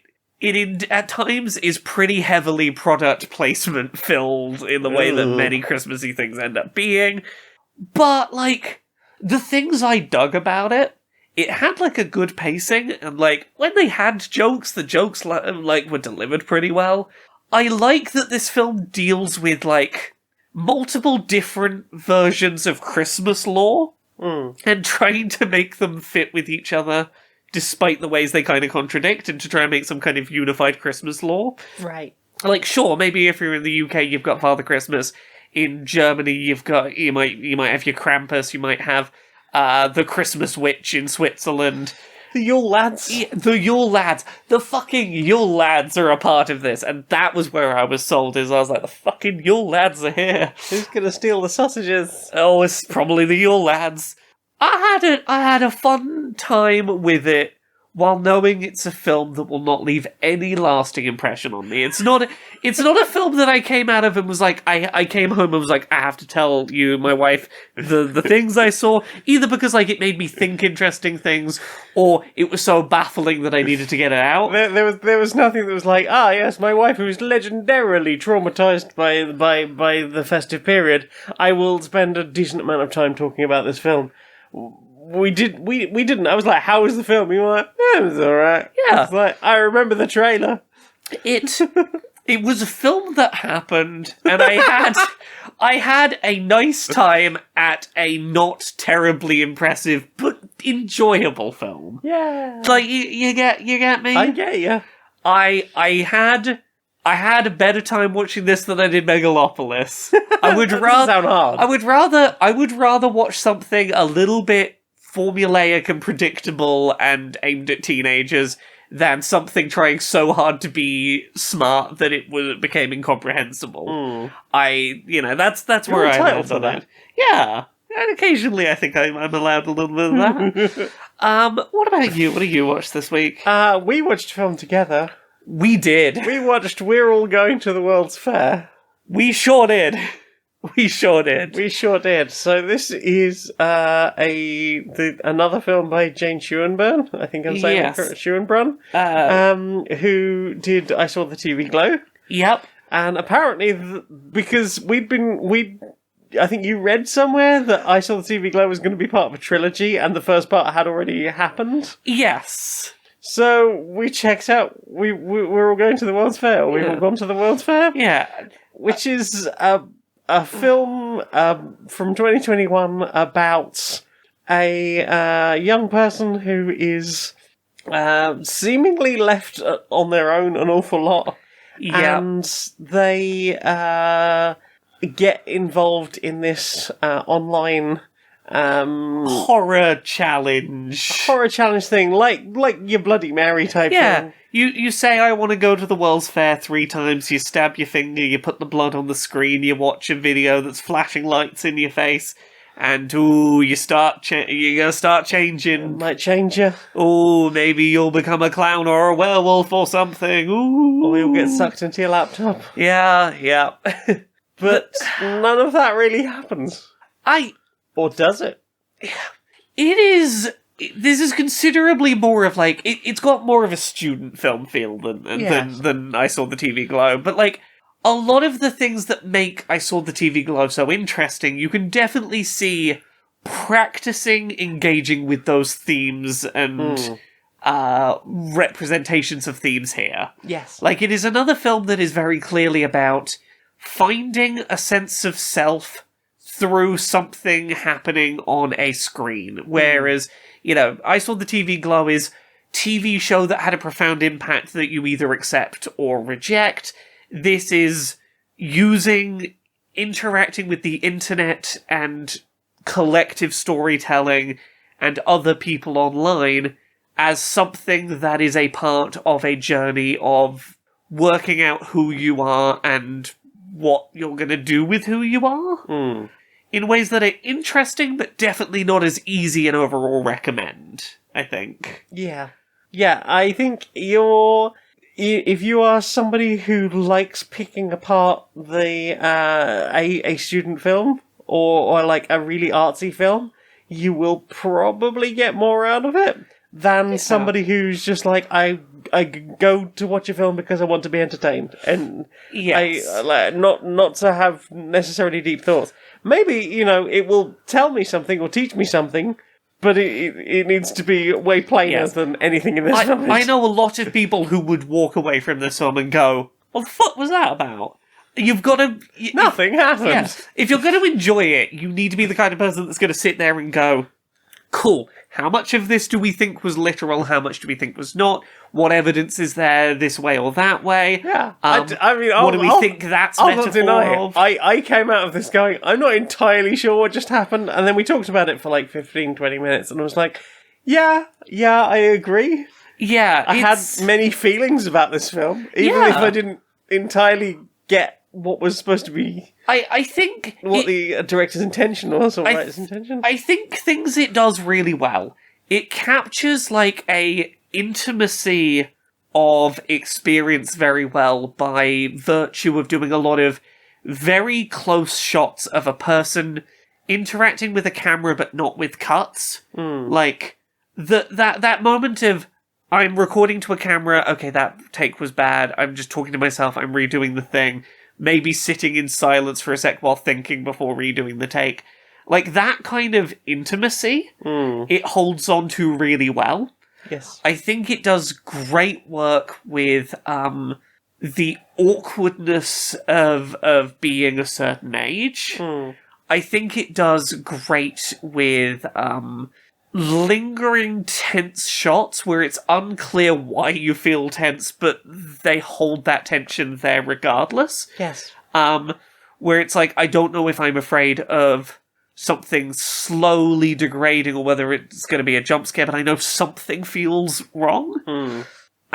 at times is pretty heavily product placement filled in the way that many Christmassy things end up being. But, like, the things I dug about it had, like, a good pacing, and, like, when they had jokes, the jokes, like, were delivered pretty well. I like that this film deals with, like, multiple different versions of Christmas lore, and trying to make them fit with each other, despite the ways they kind of contradict, and to try and make some kind of unified Christmas lore. Right. Like, sure, maybe if you're in the UK, you've got Father Christmas. In Germany, you might have your Krampus, you might have the Christmas Witch in Switzerland. The Yule Lads. Yeah, the Yule Lads. The fucking Yule Lads are a part of this, and that was where I was sold, is I was like, the fucking Yule Lads are here. Who's gonna steal the sausages? Oh, it's probably the Yule Lads. I had a fun time with it, while knowing it's a film that will not leave any lasting impression on me. It's not a film that I came out of and was like, I came home and was like, I have to tell you, my wife, the things I saw, either because like it made me think interesting things, or it was so baffling that I needed to get it out. There was nothing that was like, yes, my wife, who is legendarily traumatized by the festive period, I will spend a decent amount of time talking about this film. We didn't. I was like, how was the film? You were like, it was alright. Yeah. It's like, I remember the trailer. It was a film that happened, and I had a nice time at a not terribly impressive but enjoyable film. Yeah. Like, you get me? I get you. I had a better time watching this than I did Megalopolis. I would rather sound hard. I would rather watch something a little bit formulaic and predictable and aimed at teenagers than something trying so hard to be smart that it became incomprehensible. That's where I land on that. Yeah. And occasionally I think I'm allowed a little bit of that. What about you? What did you watch this week? We watched a film together. We did. We watched We're All Going to the World's Fair. We sure did. We sure did. We sure did. So this is another film by Jane Schoenbrunn. I think I'm saying it correct. Schoenbrunn. Who did I Saw the TV Glow. Yep. And apparently, because I think you read somewhere that I Saw the TV Glow was going to be part of a trilogy, and the first part had already happened. Yes. So we checked out. We're all going to the World's Fair. We've all gone to the World's Fair. Yeah. Which is a film from 2021 about a young person who is seemingly left on their own an awful lot. Yep. And they get involved in this online horror challenge thing, like your Bloody Mary type thing. You say, I want to go to the World's Fair 3 times, you stab your finger, you put the blood on the screen, you watch a video that's flashing lights in your face, and you're gonna start changing. It might change you. Ooh, maybe you'll become a clown or a werewolf or something. Ooh. Or you'll get sucked into your laptop. Yeah. But none of that really happens. Or does it? This is considerably more of, like, it's got more of a student film feel than I Saw the TV Glow, but, like, a lot of the things that make I Saw the TV Glow so interesting, you can definitely see practicing engaging with those themes and representations of themes here. Yes. Like, it is another film that is very clearly about finding a sense of self through something happening on a screen, whereas, I Saw the TV Glow is TV show that had a profound impact that you either accept or reject. This is interacting with the internet and collective storytelling and other people online as something that is a part of a journey of working out who you are and what you're going to do with who you are. In ways that are interesting, but definitely not as easy and overall recommend, I think. Yeah, I think if you are somebody who likes picking apart a student film, or like a really artsy film, you will probably get more out of it than somebody who's just like, I go to watch a film because I want to be entertained, and not to have necessarily deep thoughts. Maybe, it will tell me something or teach me something, but it needs to be way plainer than anything in this film. I know a lot of people who would walk away from this film and go, what the fuck was that about? You've got to... Nothing happened. Yes. If you're going to enjoy it, you need to be the kind of person that's going to sit there and go, cool, how much of this do we think was literal? How much do we think was not? What evidence is there this way or that way? Yeah. What do we think that's metaphor of? I came out of this going, I'm not entirely sure what just happened, and then we talked about it for like 15, 20 minutes, and I was like, yeah, I agree. Yeah. I had many feelings about this film, even if I didn't entirely get what was supposed to be... I think... What the director's intention was, or writer's intention? I think things it does really well. It captures, like, a intimacy of experience very well by virtue of doing a lot of very close shots of a person interacting with a camera but not with cuts. Like, that moment of, I'm recording to a camera, okay, that take was bad, I'm just talking to myself, I'm redoing the thing, maybe sitting in silence for a sec while thinking before redoing the take. Like, that kind of intimacy, it holds on to really well. Yes. I think it does great work with the awkwardness of being a certain age. I think it does great with lingering tense shots where it's unclear why you feel tense, but they hold that tension there regardless. Yes. Where it's like, I don't know if I'm afraid of something slowly degrading or whether it's going to be a jump scare, but I know something feels wrong.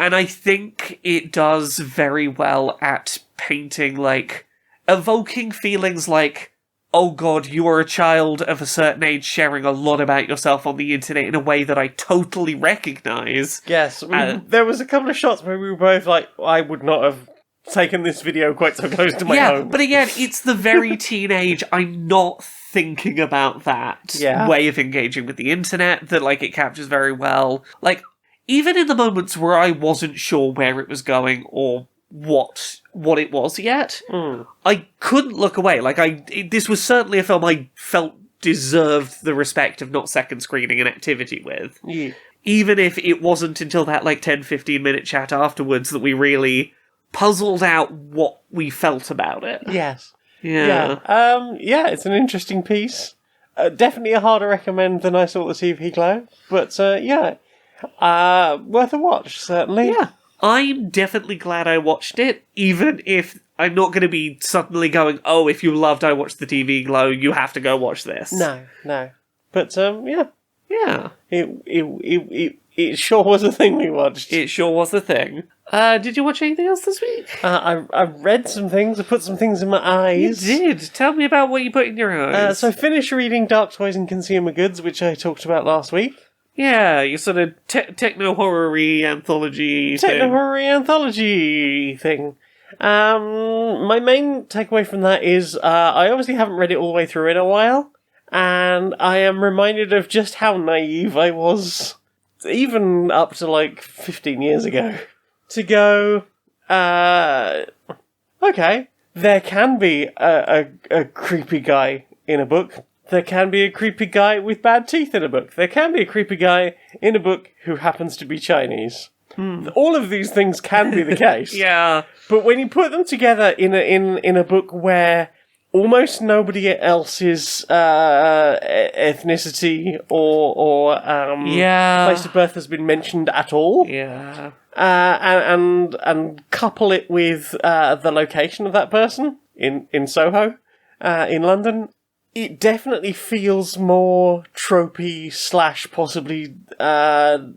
And I think it does very well at painting, like, evoking feelings like, oh god, you are a child of a certain age sharing a lot about yourself on the internet in a way that I totally recognise. Yes, there was a couple of shots where we were both like, I would not have taken this video quite so close to my home. But again, it's the very teenage, I'm not thinking about that way of engaging with the internet that, like, it captures very well. Like, even in the moments where I wasn't sure where it was going or what it was yet, I couldn't look away. Like, this was certainly a film I felt deserved the respect of not second screening an activity with. Yeah. Even if it wasn't until that, like, 10-15 minute chat afterwards that we really puzzled out what we felt about it. Yes. Yeah. Yeah, it's an interesting piece. Definitely a harder recommend than I saw the TV Glow. But, worth a watch, certainly. Yeah. I'm definitely glad I watched it, even if I'm not going to be suddenly going, oh, if you loved I Watched the TV Glow, you have to go watch this. No. But, yeah. Yeah. It sure was a thing we watched. It sure was a thing. Did you watch anything else this week? I read some things. I put some things in my eyes. You did. Tell me about what you put in your eyes. So I finished reading Dark Toys and Consumer Goods, which I talked about last week. Yeah, your sort of techno-horror-y anthology thing. Techno-horror-y anthology thing. My main takeaway from that is I obviously haven't read it all the way through in a while, and I am reminded of just how naive I was, even up to like 15 years ago, to go, okay, there can be a creepy guy in a book. There can be a creepy guy with bad teeth in a book. There can be a creepy guy in a book who happens to be Chinese. All of these things can be the case. Yeah. But when you put them together in a book where almost nobody else's ethnicity or place of birth has been mentioned at all. Yeah. And couple it with the location of that person in Soho, in London, it definitely feels more tropey / possibly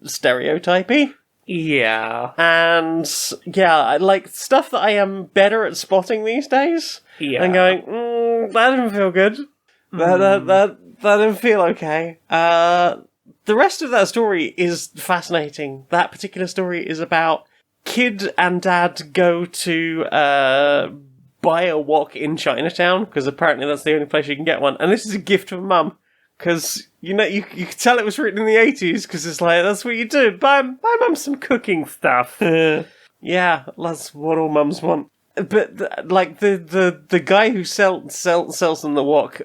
stereotypy. Yeah. And yeah, like stuff that I am better at spotting these days. Yeah. And going, that didn't feel good. That didn't feel okay. The rest of that story is fascinating. That particular story is about kid and dad go to buy a wok in Chinatown, because apparently that's the only place you can get one. And this is a gift from Mum, because, you know, you could tell it was written in the 80s, because it's like, that's what you do. Buy Mum some cooking stuff. Yeah, that's what all mums want. But, the guy who sells them the wok,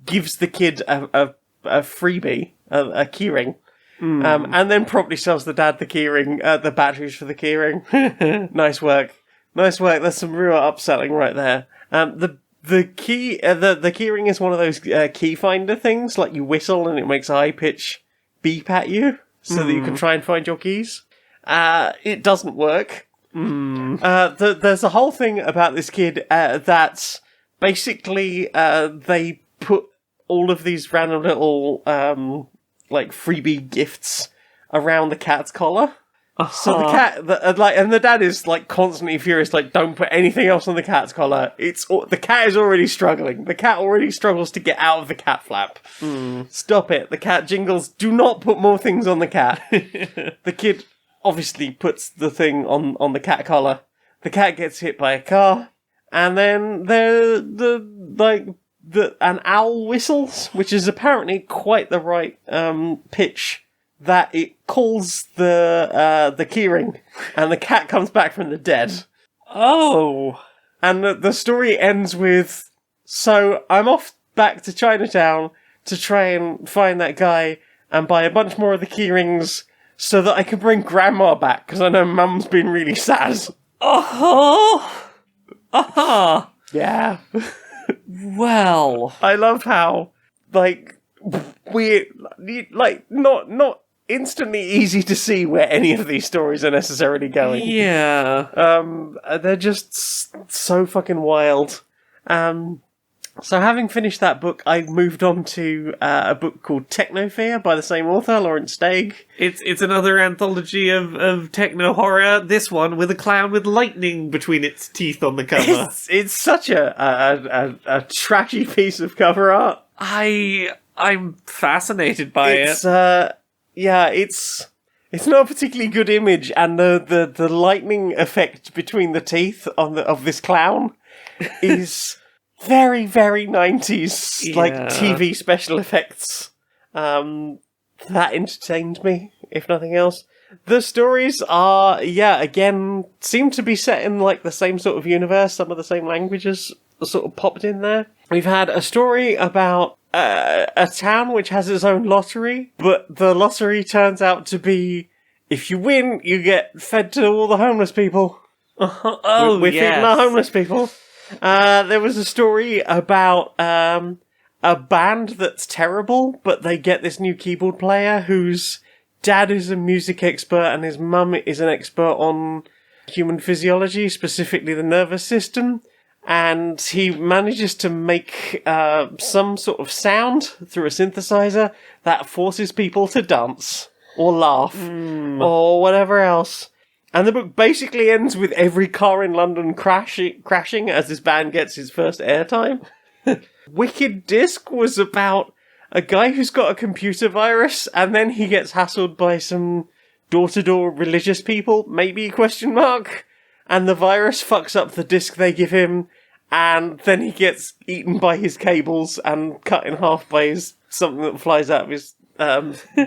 gives the kid a freebie, a keyring. And then promptly sells the dad the keyring, the batteries for the keyring. Nice work. Nice work. There's some real upselling right there. The keyring is one of those key finder things, like you whistle and it makes a high pitch beep at you, so that you can try and find your keys. It doesn't work. There's a whole thing about this kid that's basically they put all of these random little like freebie gifts around the cat's collar. So the cat, and the dad is like constantly furious, like, don't put anything else on the cat's collar. The cat is already struggling. The cat already struggles to get out of the cat flap. Stop it. The cat jingles. Do not put more things on the cat. The kid obviously puts the thing on the cat collar. The cat gets hit by a car, and then an owl whistles, which is apparently quite the right pitch, that it calls the keyring, and the cat comes back from the dead. Oh! And the story ends with, so I'm off back to Chinatown to try and find that guy and buy a bunch more of the keyrings so that I can bring Grandma back, because I know Mum's been really sad. Yeah. Well. I love how, like, weird, like, not instantly easy to see where any of these stories are necessarily going. Yeah. They're just so fucking wild. So having finished that book, I moved on to a book called Technofear by the same author, Lawrence Stagg. It's another anthology of techno horror. This one with a clown with lightning between its teeth on the cover. It's such a trashy piece of cover art. I'm fascinated by it. It's not a particularly good image, and the lightning effect between the teeth of this clown is very, very 90s, like TV special effects. That entertained me, if nothing else. The stories are, again, seem to be set in like the same sort of universe. Some of the same languages are sort of popped in there. We've had a story about a town which has its own lottery, but the lottery turns out to be, if you win, you get fed to all the homeless people. We're feeding the homeless people. There was a story about a band that's terrible, but they get this new keyboard player whose dad is a music expert and his mum is an expert on human physiology, specifically the nervous system. And he manages to make some sort of sound through a synthesizer that forces people to dance or laugh or whatever else. And the book basically ends with every car in London crashing as this band gets his first airtime. Wicked Disc was about a guy who's got a computer virus and then he gets hassled by some door-to-door religious people, maybe, ? And the virus fucks up the disc they give him, and then he gets eaten by his cables and cut in half by something that flies out of his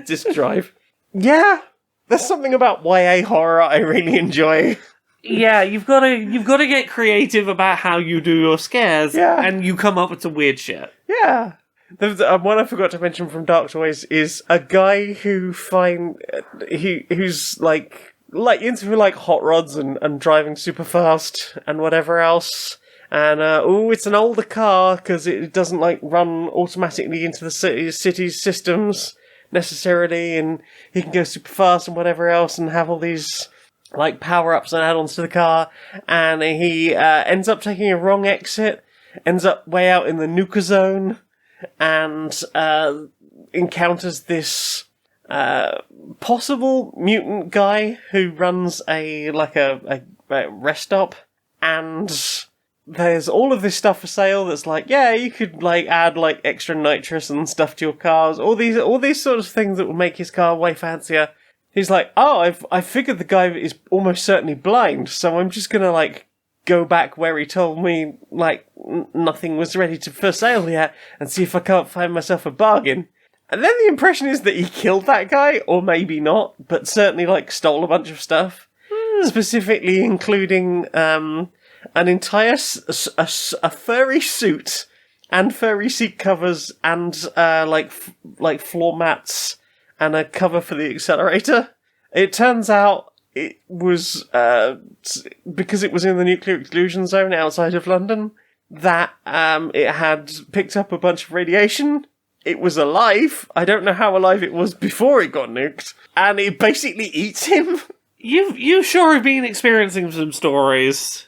disk drive. Yeah, there's something about YA horror I really enjoy. Yeah, you've got to get creative about how you do your scares, and you come up with some weird shit. Yeah. One I forgot to mention from Dark Toys is a guy who's like into like hot rods and driving super fast and whatever else. And it's an older car because it doesn't like run automatically into the city's systems necessarily, and he can go super fast and whatever else and have all these like power-ups and add-ons to the car, and he ends up taking a wrong exit, ends up way out in the Nuka Zone, and encounters this possible mutant guy who runs a rest stop, and there's all of this stuff for sale that's like, you could like add like extra nitrous and stuff to your cars, all these sort of things that will make his car way fancier. He's like, I figured the guy is almost certainly blind, so I'm just gonna like go back where he told me like nothing was ready for sale yet and see if I can't find myself a bargain. And then the impression is that he killed that guy, or maybe not, but certainly like stole a bunch of stuff, specifically including an entire a furry suit and furry seat covers and like floor mats and a cover for the accelerator. It turns out it was because it was in the nuclear exclusion zone outside of London that it had picked up a bunch of radiation. It was alive. I don't know how alive it was before it got nuked, and it basically eats him. You sure have been experiencing some stories.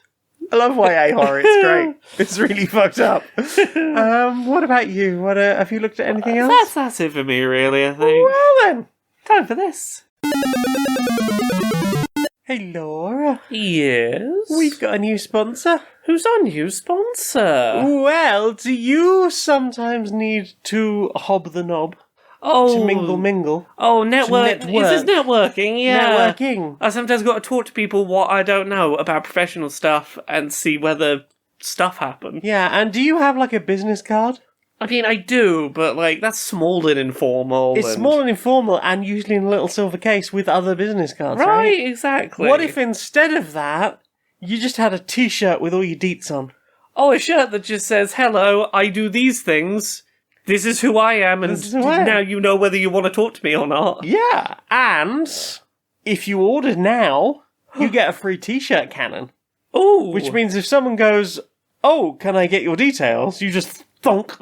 I love YA horror, it's great. It's really fucked up. What about you? What have you looked at anything else? That's it for me, really, I think. Well then, time for this. Hey Laura. Yes? We've got a new sponsor. Who's our new sponsor? Well, do you sometimes need to hob the knob? To mingle. Oh, network. Is this networking? Yeah. Networking. I sometimes got to talk to people what I don't know about professional stuff and see whether stuff happens. Yeah, and do you have like a business card? I mean, I do, but like that's small and informal. It's small and informal, and usually in a little silver case with other business cards, right? Right, exactly. What if instead of that, you just had a t-shirt with all your deets on? Oh, a shirt that just says, "Hello, I do these things. This is who I am, and now you know whether you want to talk to me or not." Yeah, and if you order now, you get a free t-shirt cannon. Ooh. Which means if someone goes, "Oh, can I get your details?" you just thunk.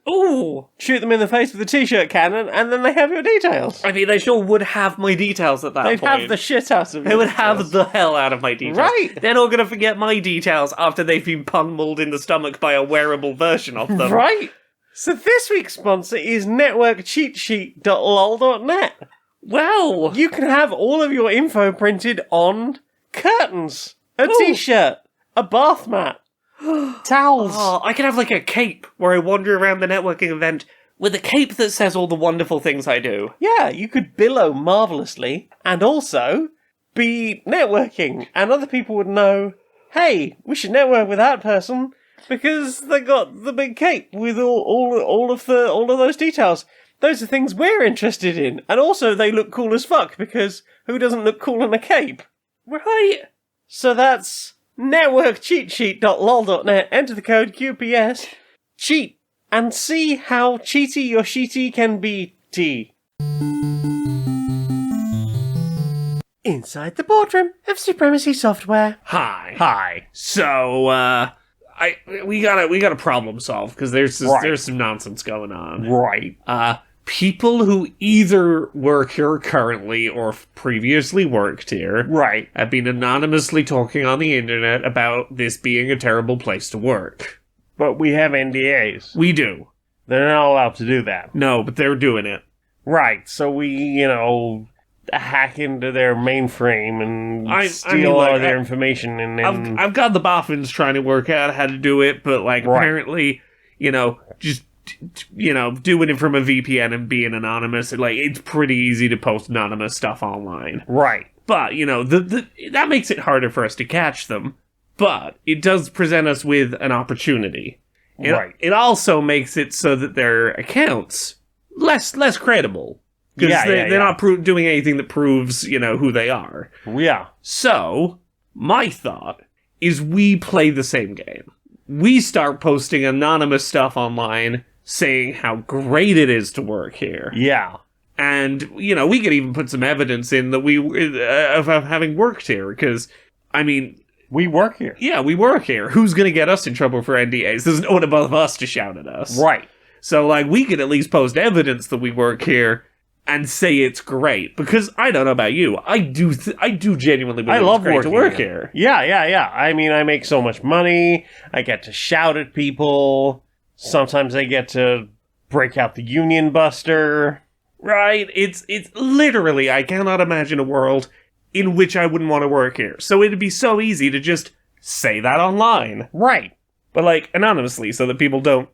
Ooh! Shoot them in the face with a t-shirt cannon, and then they have your details. I mean, they sure would have my details at that point. They'd have the shit out of you. They would have the hell out of my details. Right. They're not going to forget my details after they've been pummeled in the stomach by a wearable version of them. Right. So this week's sponsor is networkcheatsheet.lol.net. Well, you can have all of your info printed on curtains, a t-shirt, a bath mat, towels. Oh, I can have like a cape where I wander around the networking event with a cape that says all the wonderful things I do. Yeah, you could billow marvellously and also be networking, and other people would know, hey, we should network with that person because they got the big cape with all of those details. Those are things we're interested in, and also they look cool as fuck because who doesn't look cool in a cape? Right. So that's networkcheatsheet.lol.net. Enter the code Q&PS. Cheat and see how cheaty your sheety can be. Inside the boardroom of Supremacy Software. Hi. So, we got a problem solved because there's some nonsense going on. Right. People who either work here currently or previously worked here, right, have been anonymously talking on the internet about this being a terrible place to work. But we have NDAs. We do. They're not allowed to do that. No, but they're doing it. Right. So we, hack into their mainframe and steal all of their information, and then I've got the boffins trying to work out how to do it, but apparently, just doing it from a VPN and being anonymous, it's pretty easy to post anonymous stuff online. Right. But, that makes it harder for us to catch them. But it does present us with an opportunity. Right. It also makes it so that their accounts less credible. Because they're not doing anything that proves, who they are. Yeah. So, my thought is we play the same game. We start posting anonymous stuff online saying how great it is to work here. Yeah. And, we could even put some evidence in that of having worked here, because, we work here. Yeah, we work here. Who's going to get us in trouble for NDAs? There's no one above us to shout at us. Right. So, we could at least post evidence that we work here and say it's great. Because, I don't know about you, I do genuinely believe it's great to work here. Yeah. I make so much money, I get to shout at people, sometimes I get to break out the Union Buster. Right, it's literally, I cannot imagine a world in which I wouldn't want to work here. So it'd be so easy to just say that online. Right. But, anonymously, so that people don't,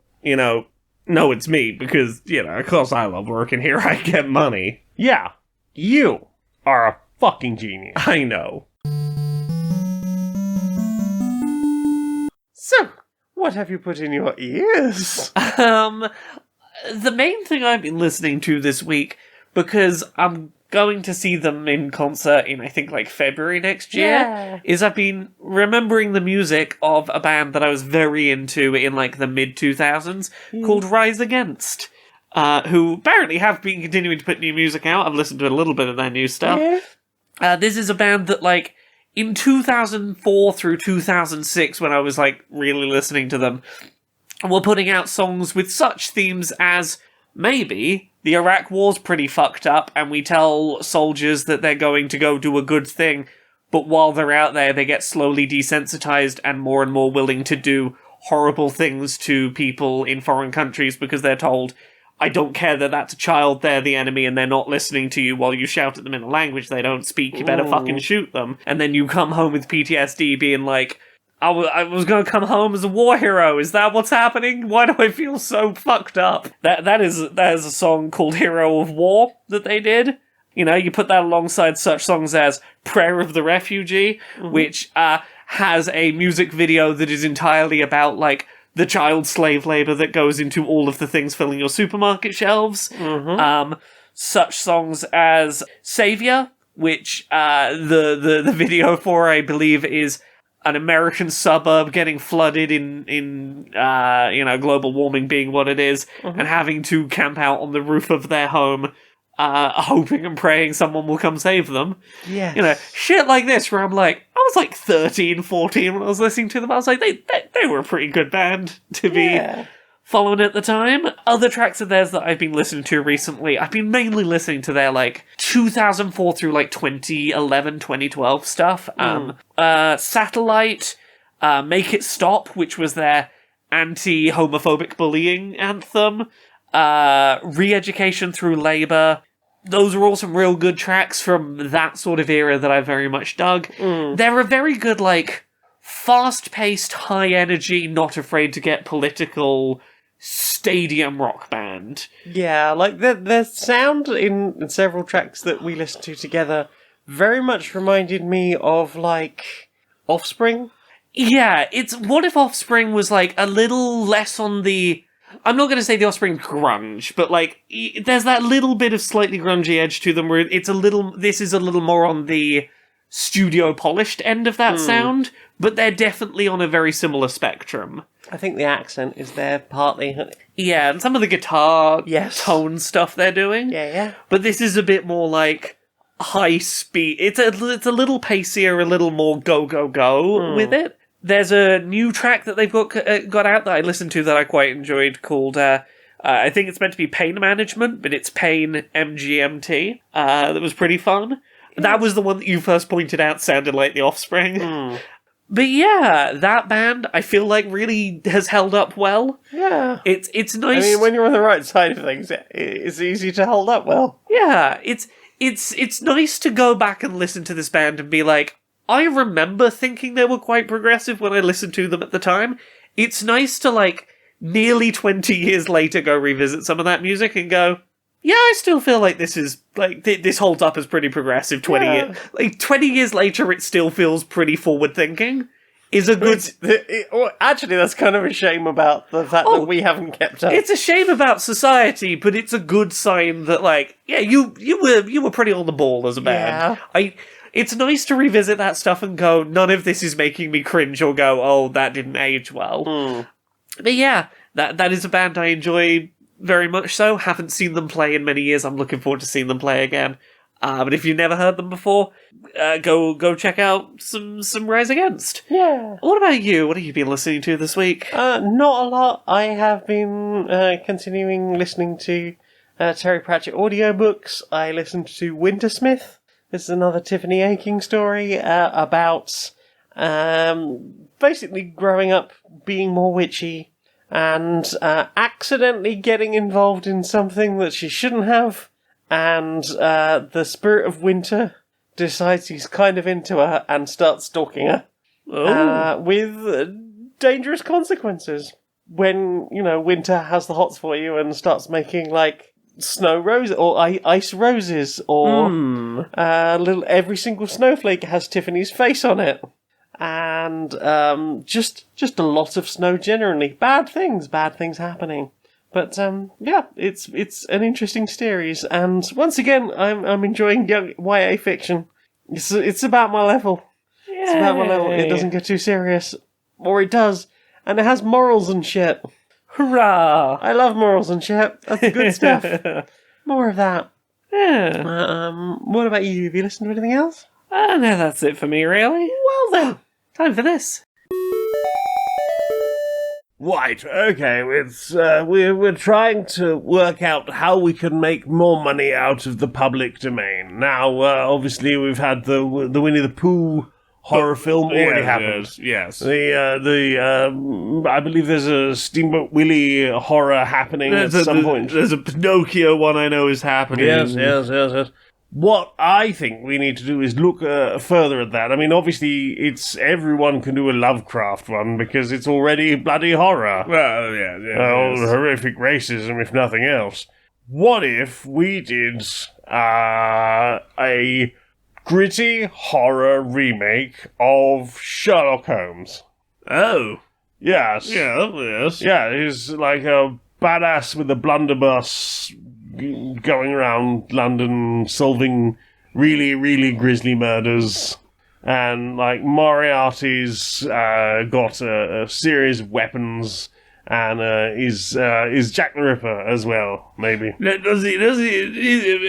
know it's me, because, of course I love working here, I get money. Yeah, you are a fucking genius. I know. So, what have you put in your ears? The main thing I've been listening to this week, because I'm going to see them in concert in, I think, February next year, is I've been remembering the music of a band that I was very into in, the mid-2000s, called Rise Against, who apparently have been continuing to put new music out. I've listened to a little bit of their new stuff. Yeah. This is a band that, in 2004 through 2006, when I was, really listening to them, were putting out songs with such themes as, maybe, the Iraq War's pretty fucked up, and we tell soldiers that they're going to go do a good thing, but while they're out there, they get slowly desensitized and more willing to do horrible things to people in foreign countries because they're told, I don't care that that's a child, they're the enemy, and they're not listening to you while you shout at them in a language they don't speak, you better fucking shoot them. And then you come home with PTSD being like, I was going to come home as a war hero. Is that what's happening? Why do I feel so fucked up? That is a song called Hero of War that they did. You put that alongside such songs as Prayer of the Refugee, which has a music video that is entirely about, the child slave labor that goes into all of the things filling your supermarket shelves. Such songs as Savior, which the video for, I believe, is an American suburb getting flooded in global warming being what it is, and having to camp out on the roof of their home, hoping and praying someone will come save them. Yeah. Shit like this where I'm I was 13, 14 when I was listening to them. I was they were a pretty good band to be following at the time. Other tracks of theirs that I've been listening to recently, I've been mainly listening to their, 2004 through, 2011, 2012 stuff. Satellite, Make It Stop, which was their anti-homophobic bullying anthem. Re-Education Through Labour. Those are all some real good tracks from that sort of era that I very much dug. They're a very good, fast-paced, high-energy, not afraid to get political stadium rock band. Yeah, the sound in several tracks that we listened to together very much reminded me of, Offspring. Yeah, what if Offspring was, a little less on the... I'm not going to say the Offspring grunge, but, there's that little bit of slightly grungy edge to them where this is a little more on the studio polished end of that sound, but they're definitely on a very similar spectrum. I think the accent is there partly. Yeah, and some of the guitar tone stuff they're doing. Yeah. But this is a bit more high speed. It's a little pacier, a little more go with it. There's a new track that they've got out that I listened to that I quite enjoyed called, I think it's meant to be Pain Management, but it's Pain MGMT. That was pretty fun. Yeah. That was the one that you first pointed out sounded like The Offspring. But yeah, that band, I feel really has held up well. Yeah. It's nice. I mean, when you're on the right side of things, it's easy to hold up well. Yeah, it's nice to go back and listen to this band and be I remember thinking they were quite progressive when I listened to them at the time. It's nice to, nearly 20 years later go revisit some of that music and go, yeah, I still feel this is, this holds up as pretty progressive 20 years. 20 years later, it still feels pretty forward-thinking. Is a good... Actually, that's kind of a shame about the fact that we haven't kept up. It's a shame about society, but it's a good sign that, you were pretty on the ball as a band. Yeah. It's nice to revisit that stuff and go, none of this is making me cringe or go, oh, that didn't age well. But yeah, that is a band I enjoy very much so. Haven't seen them play in many years. I'm looking forward to seeing them play again. But if you've never heard them before, go check out some Rise Against. Yeah. What about you? What have you been listening to this week? Not a lot. I have been continuing listening to Terry Pratchett audiobooks. I listened to Wintersmith. This is another Tiffany Aching story about basically growing up, being more witchy, and accidentally getting involved in something that she shouldn't have, and the spirit of winter decides he's kind of into her and starts stalking her with dangerous consequences. When, winter has the hots for you and starts making, snow roses or ice roses or every single snowflake has Tiffany's face on it, and just a lot of snow generally. Bad things happening. But it's an interesting series, and once again I'm enjoying young YA fiction. It's about my level. Yay. It's about my level. It doesn't get too serious, or it does, and it has morals and shit. Hurrah! I love morals and shit. That's the good stuff. More of that. Yeah. What about you? Have you listened to anything else? No, that's it for me, really. Well then, time for this. Right, okay, we're trying to work out how we can make more money out of the public domain. Now, obviously we've had the Winnie the Pooh horror film already happened. Yes. I believe there's a Steamboat Willie horror happening at some point. There's a Pinocchio one I know is happening. Yes. What I think we need to do is look further at that. I mean, obviously, everyone can do a Lovecraft one because it's already bloody horror. Well, yeah. Horrific racism, if nothing else. What if we did a gritty horror remake of Sherlock Holmes? Oh. Yes. Yeah, yes. Yeah, he's like a badass with a blunderbuss going around London solving really, really grisly murders. And, Moriarty's got a series of weapons and is Jack the Ripper as well, maybe. Does he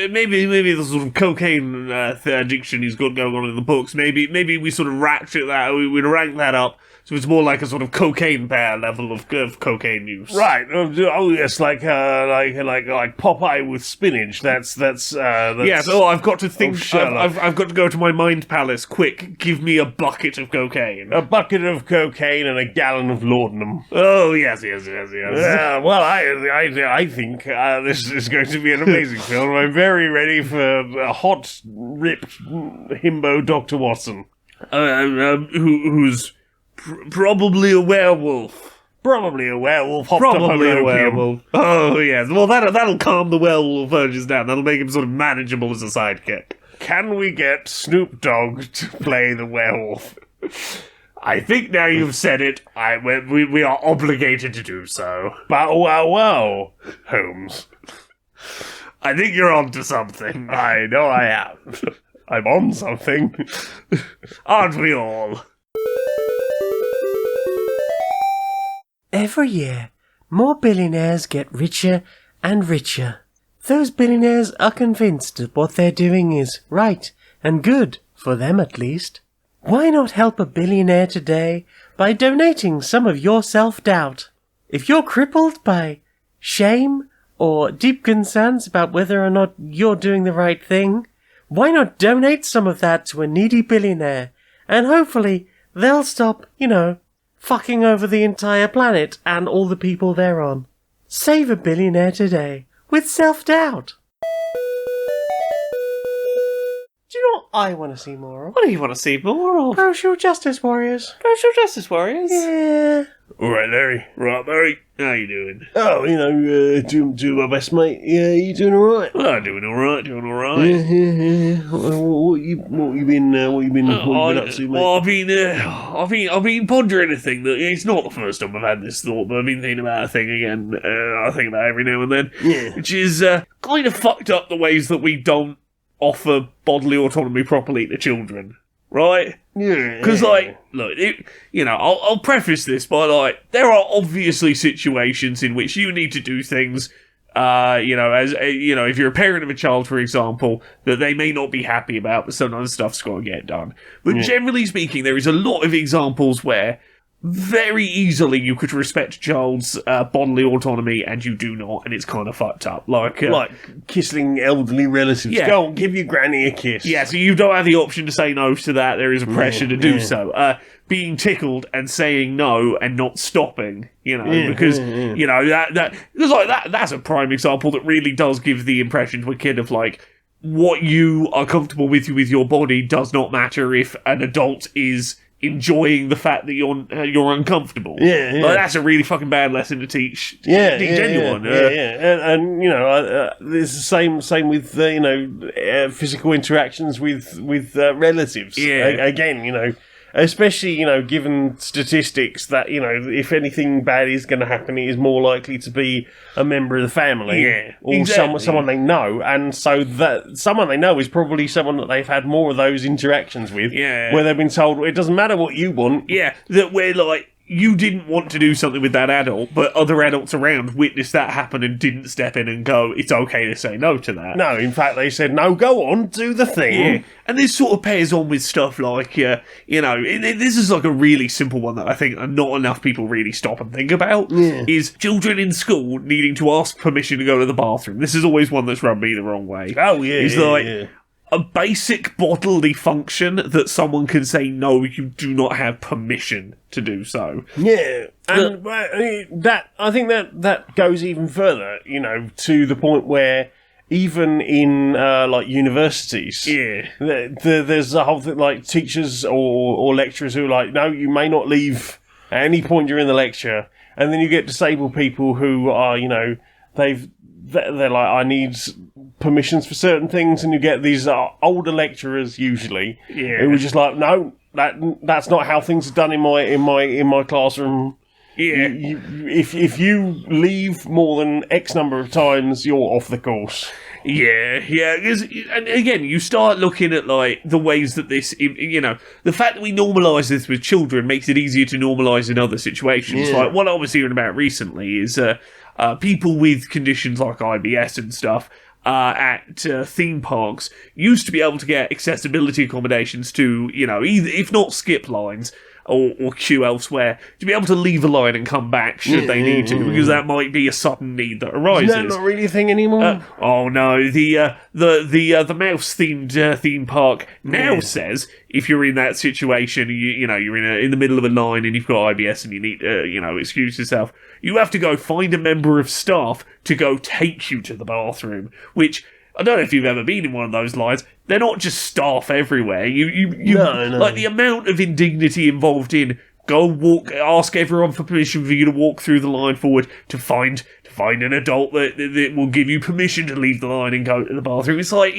maybe the sort of cocaine addiction he's got going on in the books, maybe we sort of ratchet that, we rank that up So it's more like a sort of cocaine bear level of cocaine use. Right. Oh yes, like Popeye with spinach. That's Yes. Oh, I've got to think. I've got to go to my mind palace. Quick, give me a bucket of cocaine. A bucket of cocaine and a gallon of laudanum. Oh yes. Well, I think this is going to be an amazing film. I'm very ready for a hot, ripped himbo Dr. Watson. Who's probably a werewolf. Probably a werewolf. Probably a werewolf. Oh yes. Well, that'll calm the werewolf urges down. That'll make him sort of manageable as a sidekick. Can we get Snoop Dogg to play the werewolf? I think now you've said it, we are obligated to do so. Bow wow wow, Holmes. I think you're onto something. I know I am. I'm on something. Aren't we all? Every year, more billionaires get richer and richer. Those billionaires are convinced that what they're doing is right and good, for them at least. Why not help a billionaire today by donating some of your self-doubt? If you're crippled by shame or deep concerns about whether or not you're doing the right thing, why not donate some of that to a needy billionaire, and hopefully they'll stop, fucking over the entire planet and all the people thereon. Save a billionaire today with self-doubt. Do you know what I want to see more of? What do you want to see more of? Social justice warriors. Social justice warriors? Yeah. All right, Larry. Right, Barry. How you doing? Oh, doing my best, mate. Yeah, you doing all right? Well, doing all right. Yeah. What you been up to, mate? Well, I've been pondering a thing that it's not the first time I've had this thought, but I've been thinking about a thing again. I think about it every now and then. Yeah. Which is kind of fucked up the ways that we don't offer bodily autonomy properly to children. Right? Yeah. Because, look, I'll preface this by, there are obviously situations in which you need to do things, if you're a parent of a child, for example, that they may not be happy about, but sometimes stuff's got to get done. But generally speaking, there is a lot of examples where very easily you could respect a child's bodily autonomy and you do not, and it's kind of fucked up. Like kissing elderly relatives. Yeah. Go on, give your granny a kiss. Yeah, so you don't have the option to say no to that. There is a pressure to do so. Being tickled and saying no and not stopping, because that's a prime example that really does give the impression to a kid of what you are comfortable with your body does not matter if an adult is enjoying the fact that you're uncomfortable. Yeah. That's a really fucking bad lesson to teach anyone. And there's the same with physical interactions with relatives. Yeah. Again, especially given statistics that if anything bad is going to happen, it is more likely to be a member of the family, or exactly. someone they know, and so that someone they know is probably someone that they've had more of those interactions with, where they've been told it doesn't matter what you want, that we're you didn't want to do something with that adult, but other adults around witnessed that happen and didn't step in and go, it's okay to say no to that. No, in fact, they said, no, go on, do the thing. Yeah, and this sort of pairs on with stuff this is a really simple one that I think not enough people really stop and think about, is children in school needing to ask permission to go to the bathroom. This is always one that's rubbed me the wrong way. Oh, yeah, It's a basic bodily function that someone can say, no, you do not have permission to do so. Yeah, and I think that goes even further, to the point where even in universities, there's a whole thing teachers or lecturers who are no, you may not leave at any point during the lecture, and then you get disabled people who are they're I need permissions for certain things, and you get these older lecturers usually who are just no, that's not how things are done in my classroom. Yeah, if you leave more than X number of times, you're off the course. Yeah, and again, you start looking at the ways that this, the fact that we normalise this with children makes it easier to normalise in other situations. What I was hearing about recently is people with conditions like IBS and stuff at theme parks used to be able to get accessibility accommodations to, either, if not skip lines, or queue elsewhere, to be able to leave a line and come back should they need to, because that might be a sudden need that arises. Is that not really a thing anymore? Oh no, the mouse-themed theme park now says if you're in that situation, you're in the middle of a line and you've got IBS and you need excuse yourself, you have to go find a member of staff to go take you to the bathroom, which I don't know if you've ever been in one of those lines. They're not just staff everywhere. No. Like, the amount of indignity involved in ask everyone for permission for you to walk through the line forward to find an adult that will give you permission to leave the line and go to the bathroom. It's like,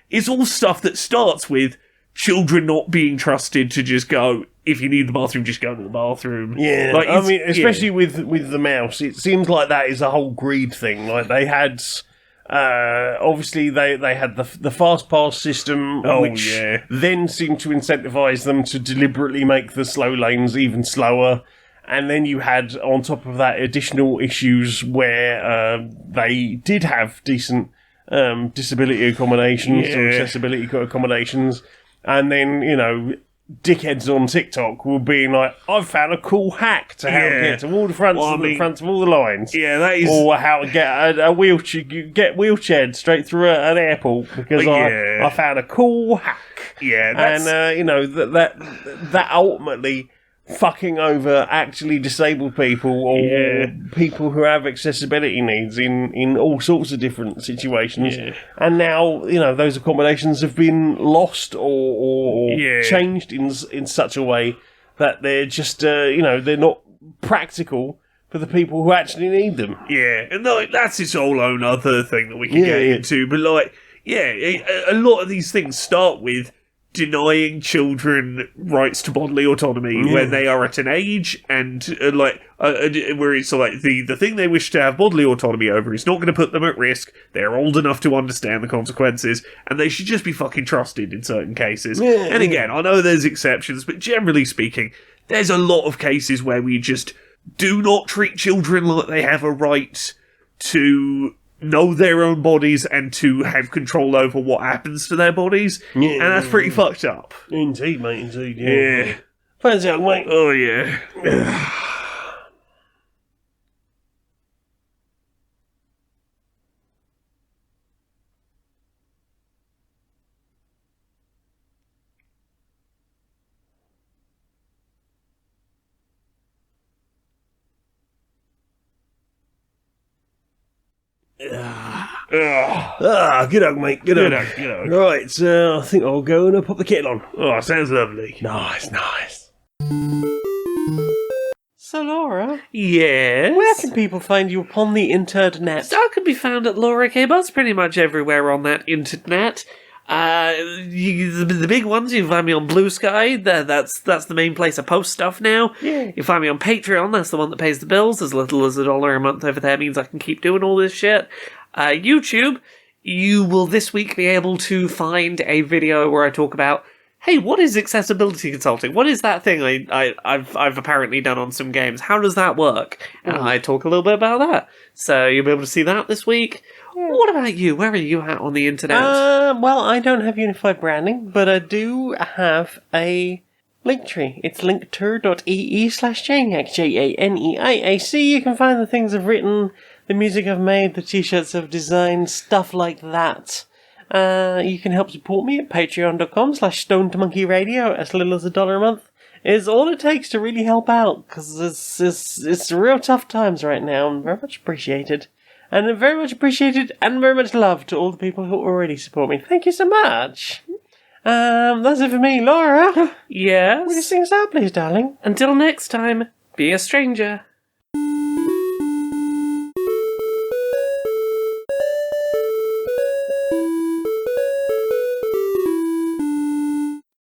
it's all stuff that starts with children not being trusted to just go, if you need the bathroom, just go to the bathroom. Yeah, like, I mean, especially with the mouse, it seems like that is a whole greed thing. Like, they had... obviously, they had the fast pass system, which then seemed to incentivise them to deliberately make the slow lanes even slower. And then you had, on top of that, additional issues where they did have decent disability accommodations or accessibility accommodations. And then, dickheads on TikTok will be like, I've found a cool hack to how to get to all the fronts of all the lines. Yeah, that is... Or how to get a wheelchair, wheelchaired straight through an airport because I found a cool hack. Yeah, that's... And, that ultimately fucking over actually disabled people or people who have accessibility needs in all sorts of different situations. Yeah. And now, those accommodations have been lost or changed in such a way that they're just, they're not practical for the people who actually need them. Yeah, and that's its whole own other thing that we can get into. But, a lot of these things start with denying children rights to bodily autonomy when they are at an age and where it's like the thing they wish to have bodily autonomy over is not going to put them at risk. They're old enough to understand the consequences and they should just be fucking trusted in certain cases. And again, I know there's exceptions, but generally speaking, there's a lot of cases where we just do not treat children like they have a right to know their own bodies and to have control over what happens to their bodies. And that's pretty fucked up. Indeed, mate, indeed, yeah. Thanks, young mate. Oh, yeah. Good on, mate. Good on. Right, so I think I'll go and pop the kettle on. Oh, sounds lovely. Nice. So, Laura, yes? Where can people find you upon the internet? So I can be found at Laura K. Buzz pretty much everywhere on that internet. The big ones, you can find me on Blue Sky. That's the main place I post stuff now. Yeah. You can find me on Patreon. That's the one that pays the bills. As little as $1 a month over there means I can keep doing all this shit. YouTube, you will this week be able to find a video where I talk about, hey, what is accessibility consulting? What is that thing I've apparently done on some games? How does that work? And I talk a little bit about that. So you'll be able to see that this week. What about you? Where are you at on the internet? Well, I don't have unified branding, but I do have a Linktree. It's linktree.ee/Janiac, JANEIAC. You can find the things I've written, the music I've made, the t-shirts I've designed, stuff like that. You can help support me at patreon.com/StonedMonkeyRadio. As little as $1 a month is all it takes to really help out, because it's real tough times right now, and very much appreciated. And very much appreciated and very much love to all the people who already support me. Thank you so much. That's it for me. Laura? Yes? Will you sing us out, please, darling? Until next time, be a stranger.